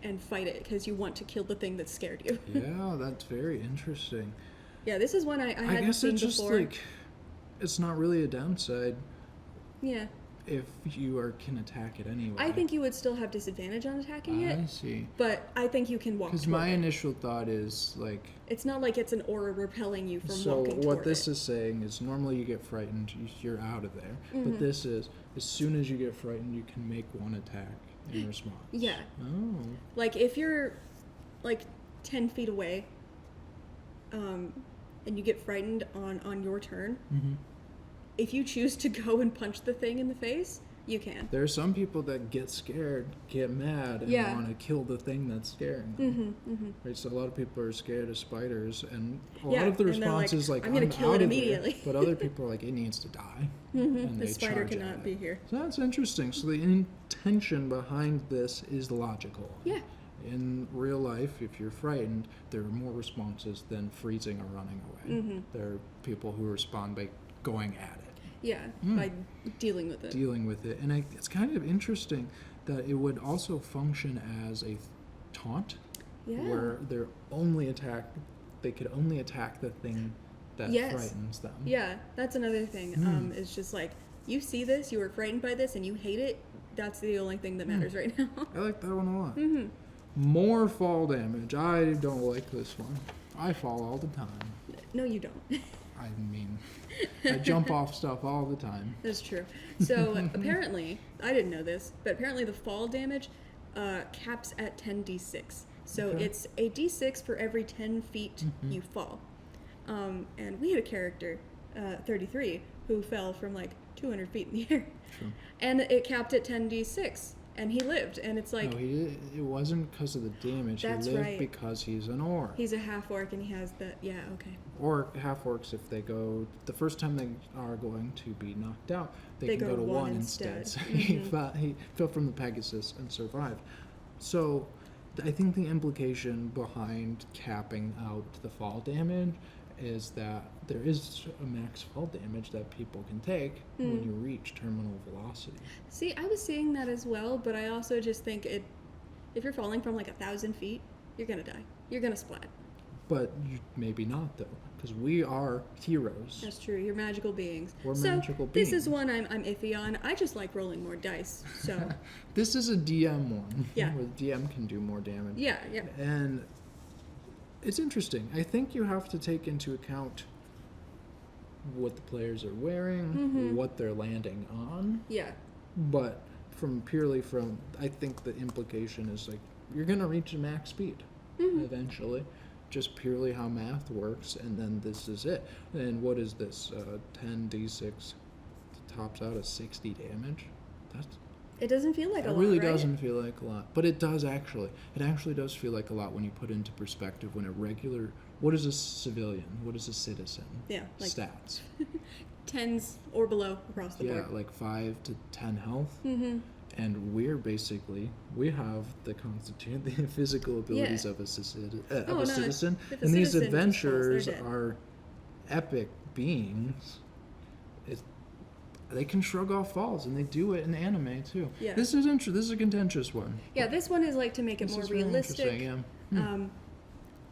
and fight it because you want to kill the thing that scared you.
Yeah, that's very interesting.
Yeah, this is one I hadn't
guess
seen
it's just
before.
like, it's not really a downside
Yeah,
if you can attack it anyway.
I think you would still have disadvantage on attacking
I
it,
see.
but I think you can walk
Because
toward
my
it.
initial thought is like,
It's not like it's an aura repelling you from
so
walking toward
what this
it.
is saying is normally you get frightened, you're out of there.
Mm-hmm.
But this is, as soon as you get frightened, you can make one attack in response.
Yeah.
Oh.
Like if you're like 10 feet away, and you get frightened on your turn, if you choose to go and punch the thing in the face, you can.
There are some people that get scared, get mad, and
Yeah.
want to kill the thing that's scaring them. Right, so a lot of people are scared of spiders, and a lot of the
and they're
response is like,
I'm gonna kill
out
it
of there,"
immediately.
but other people are like, it needs to die. And
The
they
spider
charge at
cannot
it.
be here.
So that's interesting. So the intention behind this is logical.
Yeah.
In real life, if you're frightened, there are more responses than freezing or running away. There are people who respond by going at it,
Yeah, by dealing with it.
dealing with it. And it's kind of interesting that it would also function as a taunt,
Yeah.
where they could only attack the thing that
Yes.
frightens them.
Yeah, that's another thing. It's just like, you see this, you were frightened by this, and you hate it. That's the only thing that matters right now.
I like that one a lot. More fall damage. I don't like this one. I fall all the time.
No, you don't.
I mean, I jump off stuff all the time.
That's true. So apparently, I didn't know this, but apparently the fall damage caps at 10d6. So
Okay.
it's a d6 for every 10 feet you fall. And we had a character, 33, who fell from like 200 feet in the air.
True.
And it capped at 10d6. And he lived. And it's like,
No, it wasn't because of the damage.
That's
he lived
right.
because he's an orc.
he's a half-orc and he has the, yeah, okay.
Or half-orcs, if they go, the first time they are going to be knocked out, they can go to 1 instead. So he fell from the Pegasus and survived. So I think the implication behind capping out the fall damage is that there is a max fall damage that people can take when you reach terminal velocity.
See, I was seeing that as well, but I also just think if you're falling from like 1,000 feet, you're gonna die. You're gonna splat.
But maybe not, though, because we are heroes.
That's true. You're magical beings.
We're
so
magical beings.
This is one I'm iffy on. I just like rolling more dice. So
This is a DM one.
Yeah.
Where the DM can do more damage.
yeah.
And it's interesting. I think you have to take into account what the players are wearing, what they're landing on.
Yeah.
But purely from, I think the implication is like, you're going to reach a max speed eventually. Just purely how math works, and then this is it. And what is this? 10d6 tops out at 60 damage?
It doesn't feel like a lot,
It really
right?
doesn't feel like a lot. But it does actually. It actually does feel like a lot when you put into perspective when a regular... What is a civilian? What is a citizen?
Yeah, like
Stats.
10s or below across the
Yeah,
board.
like 5 to 10 health.
Mm-hmm.
And we have the constitution, the physical abilities
Yeah.
of a citizen.
If a
And these
citizen just falls, they're
adventurers
dead.
are epic beings. They can shrug off falls, and they do it in anime too.
Yeah.
This is interesting. This is a contentious one.
Yeah, this one is like to make it
This
more
is really
realistic.
interesting, yeah.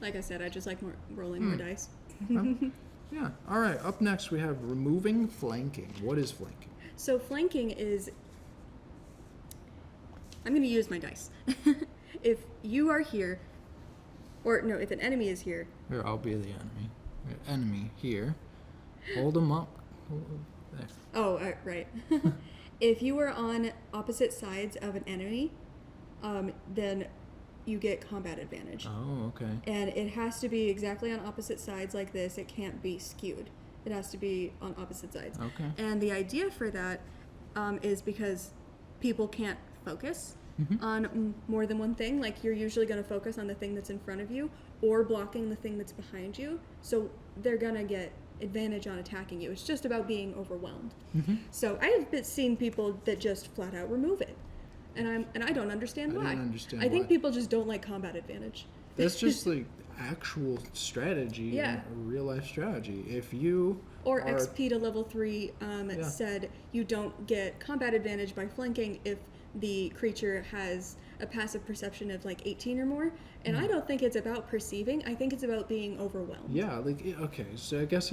Like I said, I just like rolling more dice.
Yeah. All right. Up next, we have removing flanking. What is flanking?
So flanking is... I'm going to use my dice. If you are here, or no, if an enemy is here,
Here, I'll be the enemy. Enemy here. Hold them up. There.
oh, right. If you are on opposite sides of an enemy, then you get combat advantage.
Oh, okay.
And it has to be exactly on opposite sides like this. It can't be skewed. It has to be on opposite sides.
Okay.
And the idea for that is because people can't focus on more than one thing. Like, you're usually going to focus on the thing that's in front of you or blocking the thing that's behind you. So they're going to get advantage on attacking you. It's just about being overwhelmed. So I have seen people that just flat out remove it. And I don't understand why.
don't understand
I think
why.
people just don't like combat advantage.
That's just like actual strategy,
Yeah.
real life strategy. If you
Or
are,
XP to level 3 said you don't get combat advantage by flanking if the creature has a passive perception of like 18 or more. And I don't think it's about perceiving. I think it's about being overwhelmed.
yeah, like okay, so I guess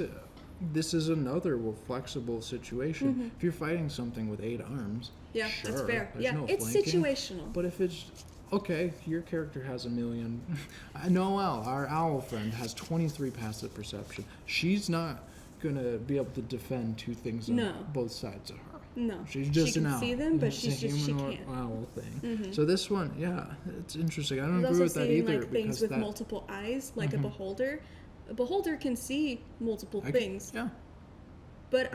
this is another flexible situation. If you're fighting something with 8 arms,
Yeah,
sure,
that's fair.
there's
Yeah,
no
it's
flanking.
situational.
But if it's okay, your character has 1 million. Noelle, our owl friend, has 23 passive perception. She's not gonna be able to defend 2 things on
No.
both sides of her.
No.
She's just
she
an
can
owl.
see them, but
It's
she
a human
can't.
owl thing. So this one, yeah, it's interesting. I don't
There's
agree
also
with that
seeing
either
like things
because
with
that
multiple eyes, like a beholder. A beholder can see multiple things,
yeah,
but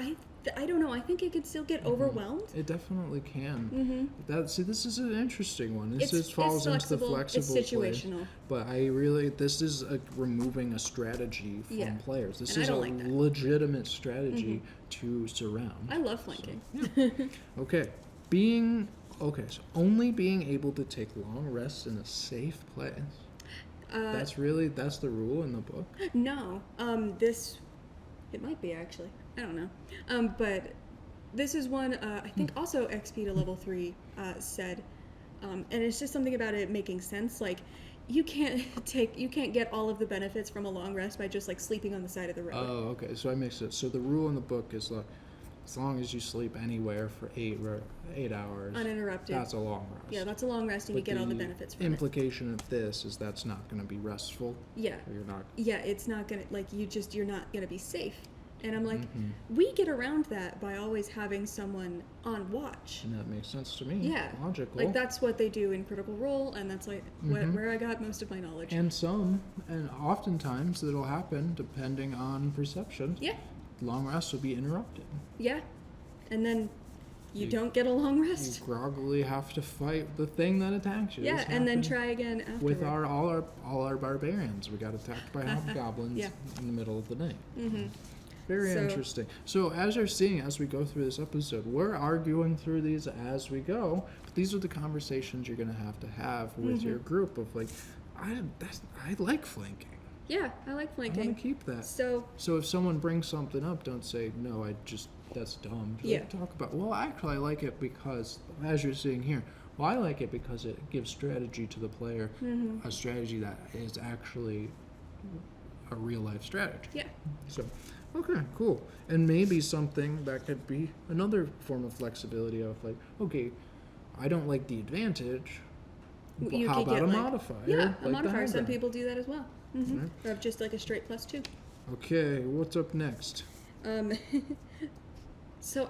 I don't know. I think it could still get overwhelmed.
it definitely can. This is an interesting one. This
It's
falls into the
flexible,
flexible
it's
place.
situational.
But this is removing a strategy from
Yeah.
players. This
And I
is a
don't like that.
legitimate strategy to surround.
I love flanking.
Okay, so only being able to take long rests in a safe place. That's the rule in the book.
No, it might be actually. I don't know. But this is one I think also XP to level 3 said, and it's just something about it making sense. Like, you can't get all of the benefits from a long rest by just like sleeping on the side of the road.
Oh, okay. So I mixed it. So the rule in the book is like, as long as you sleep anywhere for 8 hours,
Uninterrupted.
that's a long rest.
Yeah, that's a long rest, and you
But
get all the benefits from it.
implication of this is that's not going to be restful.
Yeah.
Or you're not.
Yeah, it's not gonna you're not gonna be safe. And I'm like,
Mm-hmm.
we get around that by always having someone on watch.
And that makes sense to me.
Yeah,
Logical.
like that's what they do in Critical Role, and that's like where I got most of my knowledge.
And oftentimes it'll happen depending on perception.
Yeah,
Long rests will be interrupted.
yeah, and then you
You-
don't get a long
You
rest.
groggily have to fight the thing that attacks you.
Yeah,
This
and then
happened
try again afterward.
with all our barbarians. We got attacked by hobgoblins
Yeah.
in the middle of the night. Very
So-
interesting. So as you're seeing, as we go through this episode, we're arguing through these as we go. But these are the conversations you're going to have with your group of like, I like flanking.
Yeah, I like
I
flanking.
want to keep that.
So
So if someone brings something up, don't say, no, that's dumb. Just
Yeah.
talk about, well, actually, I like it because, as you're seeing here, well, I like it because it gives strategy to the player, a strategy that is actually a real life strategy.
Yeah.
So, okay, cool. And maybe something that could be another form of flexibility of like, okay, I don't like the advantage. But
You
how
could
about
get,
a
like,
modifier?
Yeah, a
like the
modifier. Some
hybrid?
people do that as well. Mm-hmm.
Right.
Or just like a straight +2.
Okay, what's up next?
So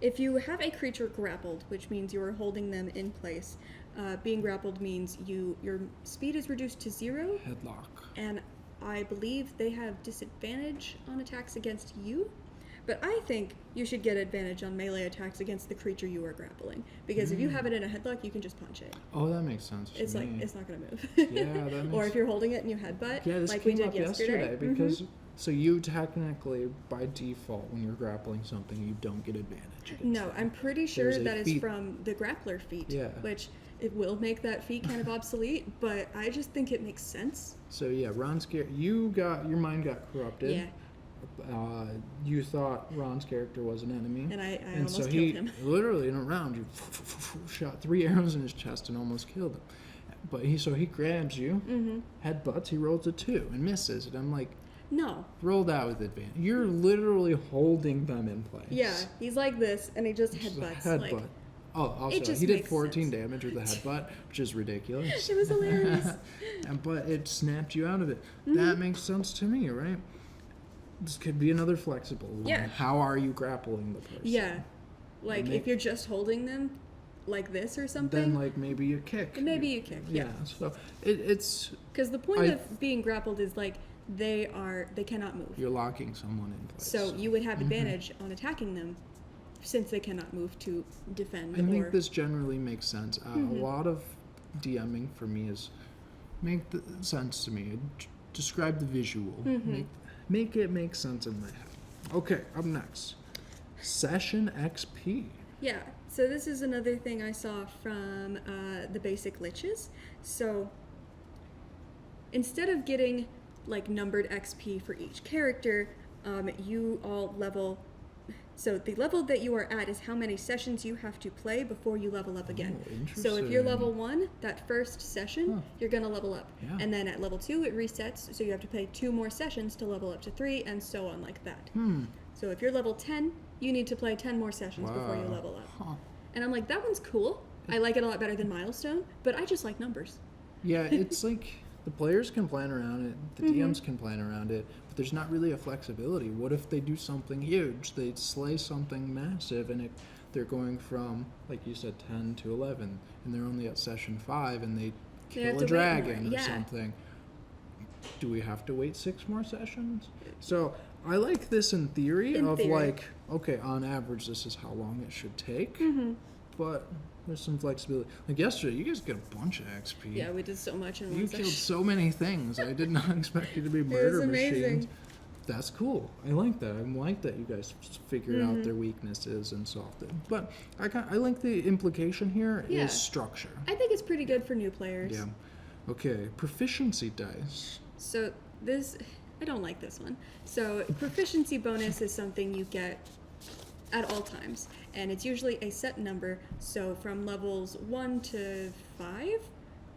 if you have a creature grappled, which means you are holding them in place, being grappled means your speed is reduced to 0,
Headlock.
and I believe they have disadvantage on attacks against you. But I think you should get advantage on melee attacks against the creature you are grappling, because if you have it in a headlock, you can just punch it.
Oh, that makes sense.
It's
to
like
me.
it's not gonna move.
Yeah, that makes
Or if you're holding it and you headbutt,
Yeah, this
like
came
we did
up
yesterday.
because so you technically by default when you're grappling something you don't get advantage against
No,
it.
I'm pretty sure
There's a
that is
feat.
from the grappler feat,
Yeah.
which it will make that feat kind of obsolete, but I just think it makes sense.
So yeah, Ron's your mind got corrupted.
Yeah,
You thought Ron's character was an enemy.
and I
and
almost
so
killed
he
him.
literally in a round you shot 3 arrows in his chest and almost killed him. But he grabs you, headbutts, he rolls a 2 and misses. And I'm like,
No.
roll that with advantage. You're literally holding them in place.
Yeah, he's like this, and he just
Just a
headbutts.
headbutt.
Like,
Also,
just
he did
makes
14
sense.
damage with a headbutt, which is ridiculous.
it was hilarious.
But it snapped you out of it. That makes sense to me, right? This could be another flexible one.
Yeah.
How are you grappling the person?
Yeah, like
Make-
if you're just holding them like this or something,
Then, like, maybe you kick.
maybe you kick.
Yeah, so it's
Because the point
I-
of being grappled is like they cannot move.
you're locking someone in place.
So you would have advantage on attacking them, since they cannot move to defend.
I think
or
this generally makes sense. A lot of DMing for me is sense to me. Describe the visual. Make it make sense in my head. Okay, up next. Session XP.
Yeah, so this is another thing I saw from the basic liches. So instead of getting like numbered XP for each character, you all level. So the level that you are at is how many sessions you have to play before you level up again.
Oh,
So if you're
interesting.
level 1, that first session,
Huh.
you're gonna level up.
Yeah.
And then at level 2, it resets, so you have to play 2 more sessions to level up to 3, and so on like that. So if you're level 10, you need to play 10 more sessions before you
Wow.
level up.
Huh.
And I'm like, that one's cool. I like it a lot better than Milestone, but I just like numbers.
Yeah, it's like the players can plan around it, the DMs can plan around it, but there's not really a flexibility. What if they do something huge? They slay something massive and they're going from, like you said, 10 to 11, and they're only at session 5 and they
They have
kill
to
a
wait more,
dragon or
yeah.
something. Do we have to wait 6 more sessions? So I like this in theory
In
of
theory.
like, okay, on average this is how long it should take, but there's some flexibility. Like yesterday, you guys get a bunch of XP.
Yeah, we did so much in one
You
session.
killed so many things. I did not expect you to be murder
amazing.
machines. That's cool. I like that. I like that you guys figured out their weaknesses and solved it. But I like the implication here is
Yeah.
structure.
I think it's pretty good for new players.
Yeah. Okay. Proficiency dice.
So this, I don't like this one. So proficiency bonus is something you get at all times, and it's usually a set number. So from levels 1 to 5,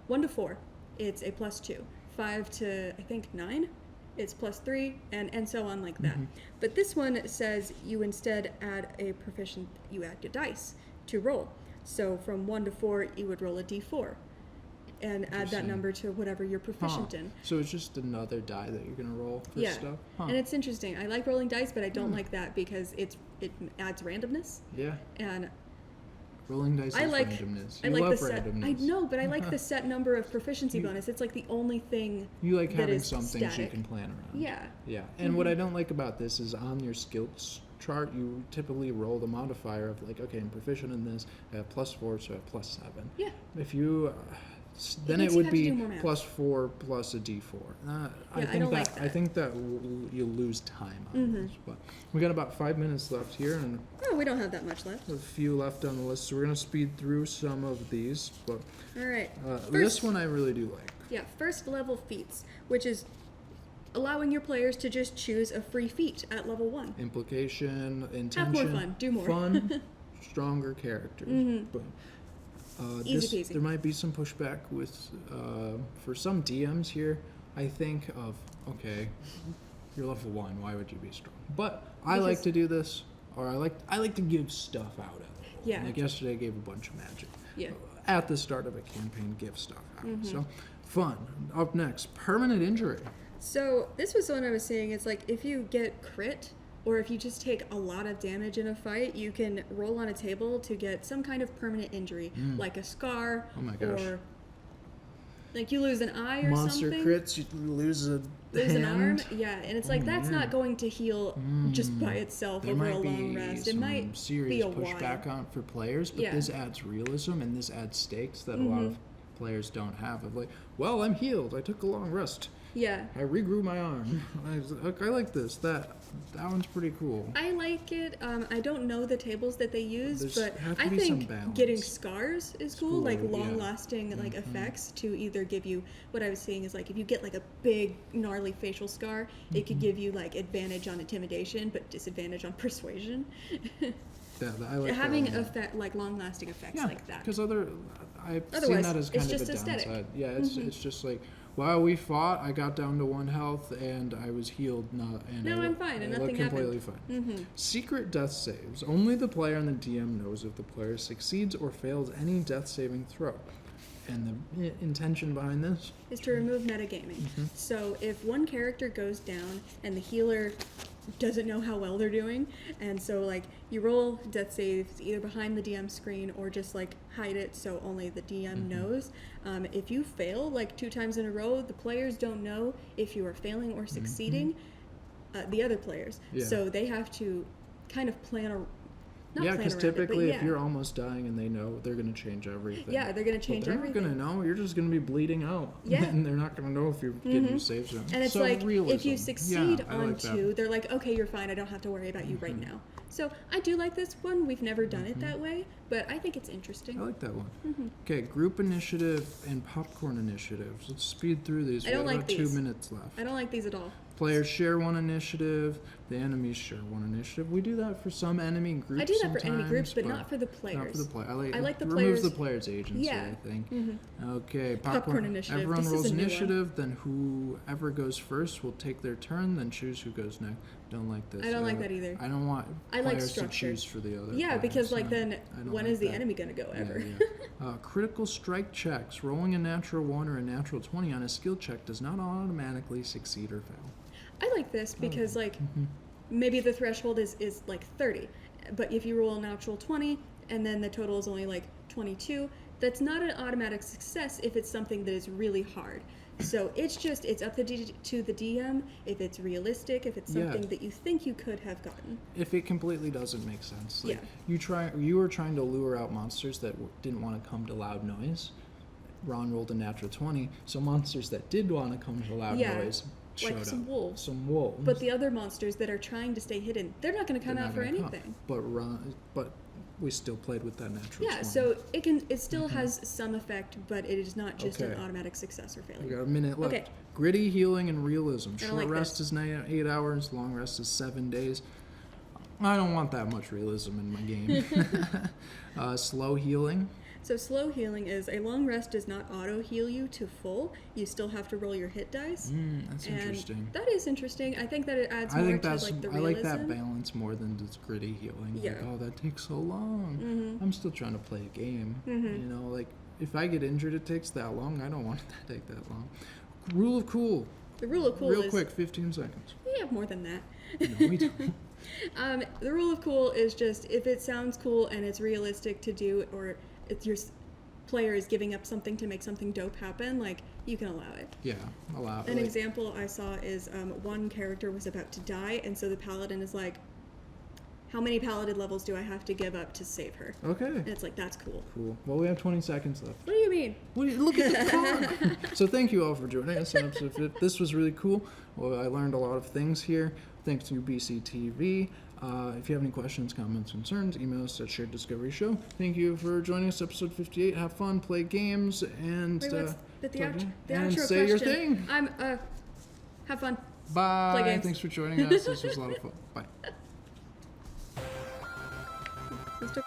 1 to 4, it's a +2. 5 to I think 9, it's +3, and so on like that. But this one says you instead add you add your dice to roll. So from 1 to 4, you would roll a d4. And add that
Interesting.
number to whatever you're proficient
Huh.
in.
So it's just another die that you're gonna roll for
Yeah.
stuff. Huh.
And it's interesting. I like rolling dice, but I don't like that because it adds randomness.
Yeah.
And
Rolling dice
I
is
like
randomness.
I
You
like
love
the set.
randomness.
I know, but I like the set number of proficiency
You-
bonus. It's like the only thing.
You like
that
having
is
some things you
static.
can plan around.
Yeah.
Yeah. And what I don't like about this is on your skills chart, you typically roll the modifier of like, okay, I'm proficient in this, I have +4, so I have +7.
Yeah.
If you, then
makes
it
you
would
have to
be
do more math.
+4 plus a d4. I think
don't
that,
like
I
that.
think that you lose time on this. But we got about 5 minutes left here and
Oh, we don't have that much left.
a few left on the list, so we're gonna speed through some of these. But
All right.
this
First-
one I really do like.
Yeah, first level feats, which is allowing your players to just choose a free feat at level 1.
Implication, intention,
more fun, do more.
fun, stronger characters. But
Easy peasy.
there might be some pushback with for some DMs here. I think of, okay, you're level 1, why would you be strong? But I
Because-
like to do this, or I like to give stuff out at level.
Yeah.
Like yesterday I gave a bunch of magic.
Yeah.
At the start of a campaign, give stuff out.
Mm-hmm.
So, fun. Up next, permanent injury.
So this was the one I was saying. It's like if you get crit, or if you just take a lot of damage in a fight, you can roll on a table to get some kind of permanent injury, like a scar,
Oh my gosh.
or like you lose an eye or
Monster
something.
crits, you lose a
Lose an arm,
hand.
yeah, and it's like that's
man.
not going to heal just by itself
There
over
might
a long
be
rest.
some
It might
serious
be a
pushback
while.
on for players, but
Yeah.
this adds realism and this adds stakes that a lot of players don't have. Of like, well, I'm healed. I took a long rest.
Yeah,
I regrew my arm. I like this. That one's pretty cool.
I like it. I don't know the tables that they use,
There's
but
have to
I
be some
think
balance.
getting scars is cool, like
cool, yeah.
long-lasting like effects to either give you. What I was seeing is like if you get like a big gnarly facial scar, it could give you like advantage on intimidation, but disadvantage on persuasion.
Yeah, I like
Having
that one.
effect like long-lasting effects
Yeah,
like that.
because I've seen
Otherwise,
that as
it's
kind of
just
a
aesthetic.
downside. Yeah, it's just like, wow, we fought. I got down to 1 health and I was healed. And
No,
I
I'm fine, and
I look
nothing
completely
happened.
fine. Secret death saves. Only the player and the DM knows if the player succeeds or fails any death saving throw. And the intention behind this?
Is to remove metagaming. So if one character goes down and the healer doesn't know how well they're doing, and so like you roll death saves either behind the DM screen or just like hide it so only the DM knows. If you fail like 2 times in a row, the players don't know if you are failing or succeeding. The other players,
Yeah.
so they have to kind of plan a. Not
Yeah,
plan
because
around it, but
typically if
yeah.
you're almost dying and they know, they're going to change everything.
Yeah, they're gonna change
They're
everything.
not going to know. You're just going to be bleeding out.
Yeah.
And they're not going to know if you're getting your saves done.
And it's
so
like,
realism.
if you succeed
Yeah, I
on
like that.
2, they're like, okay, you're fine. I don't have to worry about you right now. So I do like this one. We've never done it that way, but I think it's interesting.
I like that one. Okay, group initiative and popcorn initiatives. Let's speed through these.
I don't
we
like
have about
these.
2 minutes left.
I don't like these at all.
Players share 1 initiative. The enemies share 1 initiative. We do that for some enemy groups.
I do that for enemy groups,
sometimes,
but not for the players.
Not for the player.
I like the
removes
players-
the player's agency.
Yeah.
I think. Okay,
Popcorn initiative.
Everyone
This is
rolls
a new one.
initiative. Then whoever goes first will take their turn. Then choose who goes next. Don't like this.
I don't like that either.
I don't want
I like
players to
structure.
choose for the other.
Yeah,
players.
because like
No,
then
I don't
when
like
is the
that.
enemy gonna go ever?
Yeah. Critical strike checks. Rolling a natural 1 or a natural 20 on a skill check does not automatically succeed or fail.
I like this because like maybe the threshold is like 30, but if you roll a natural 20 and then the total is only like 22, that's not an automatic success if it's something that is really hard. So it's up to the DM if it's realistic, if it's
Yeah.
something that you think you could have gotten.
If it completely doesn't make sense. Like
Yeah.
you were trying to lure out monsters that didn't want to come to loud noise. Ron rolled a natural 20, so monsters that did want to come to loud
Yeah,
noise showed
like some
up.
wolves.
Some wolves.
But the other monsters that are trying to stay hidden, they're not going to come
They're
out
not
for
gonna come.
anything.
But we still played with that natural 20.
Yeah, so it still has some effect, but it is not just an
Okay.
automatic success or
We
failure.
got a minute left.
Okay.
Gritty healing and realism.
I don't
Short
like
rest
this.
is 8 hours. Long rest is 7 days. I don't want that much realism in my game. Slow healing.
So slow healing is a long rest does not auto heal you to full. You still have to roll your hit dice.
That's
And
interesting.
that is interesting. I think that it adds
I
more
think
to
that's
like the
I
realism.
like that balance more than this gritty healing.
Yeah.
Like, oh, that takes so long. I'm still trying to play a game.
Mm-hmm.
You know, like if I get injured, it takes that long. I don't want it to take that long. Rule of cool.
The rule of cool
Real
is
quick, 15 seconds.
we have more than that.
No, we don't.
The rule of cool is just if it sounds cool and it's realistic to do, or if your player is giving up something to make something dope happen, like you can allow it.
Yeah, allow.
An
like,
example I saw is one character was about to die, and so the paladin is like, how many paladin levels do I have to give up to save her?
Okay.
And it's like, that's cool.
Cool. Well, we have 20 seconds left.
What do you mean?
Look at the clock. So thank you all for joining us on episode 50. This was really cool. Well, I learned a lot of things here. Thanks to BCTV. If you have any questions, comments, concerns, email us at Shared Discovery Show. Thank you for joining us, episode 58. Have fun, play games, and
Wait, what's but the
talk to
outro?
you.
The
and
outro
say
question.
your thing.
I'm have fun.
Bye.
Play games.
Thanks for joining us. This was a lot of fun. Bye.
Let's do-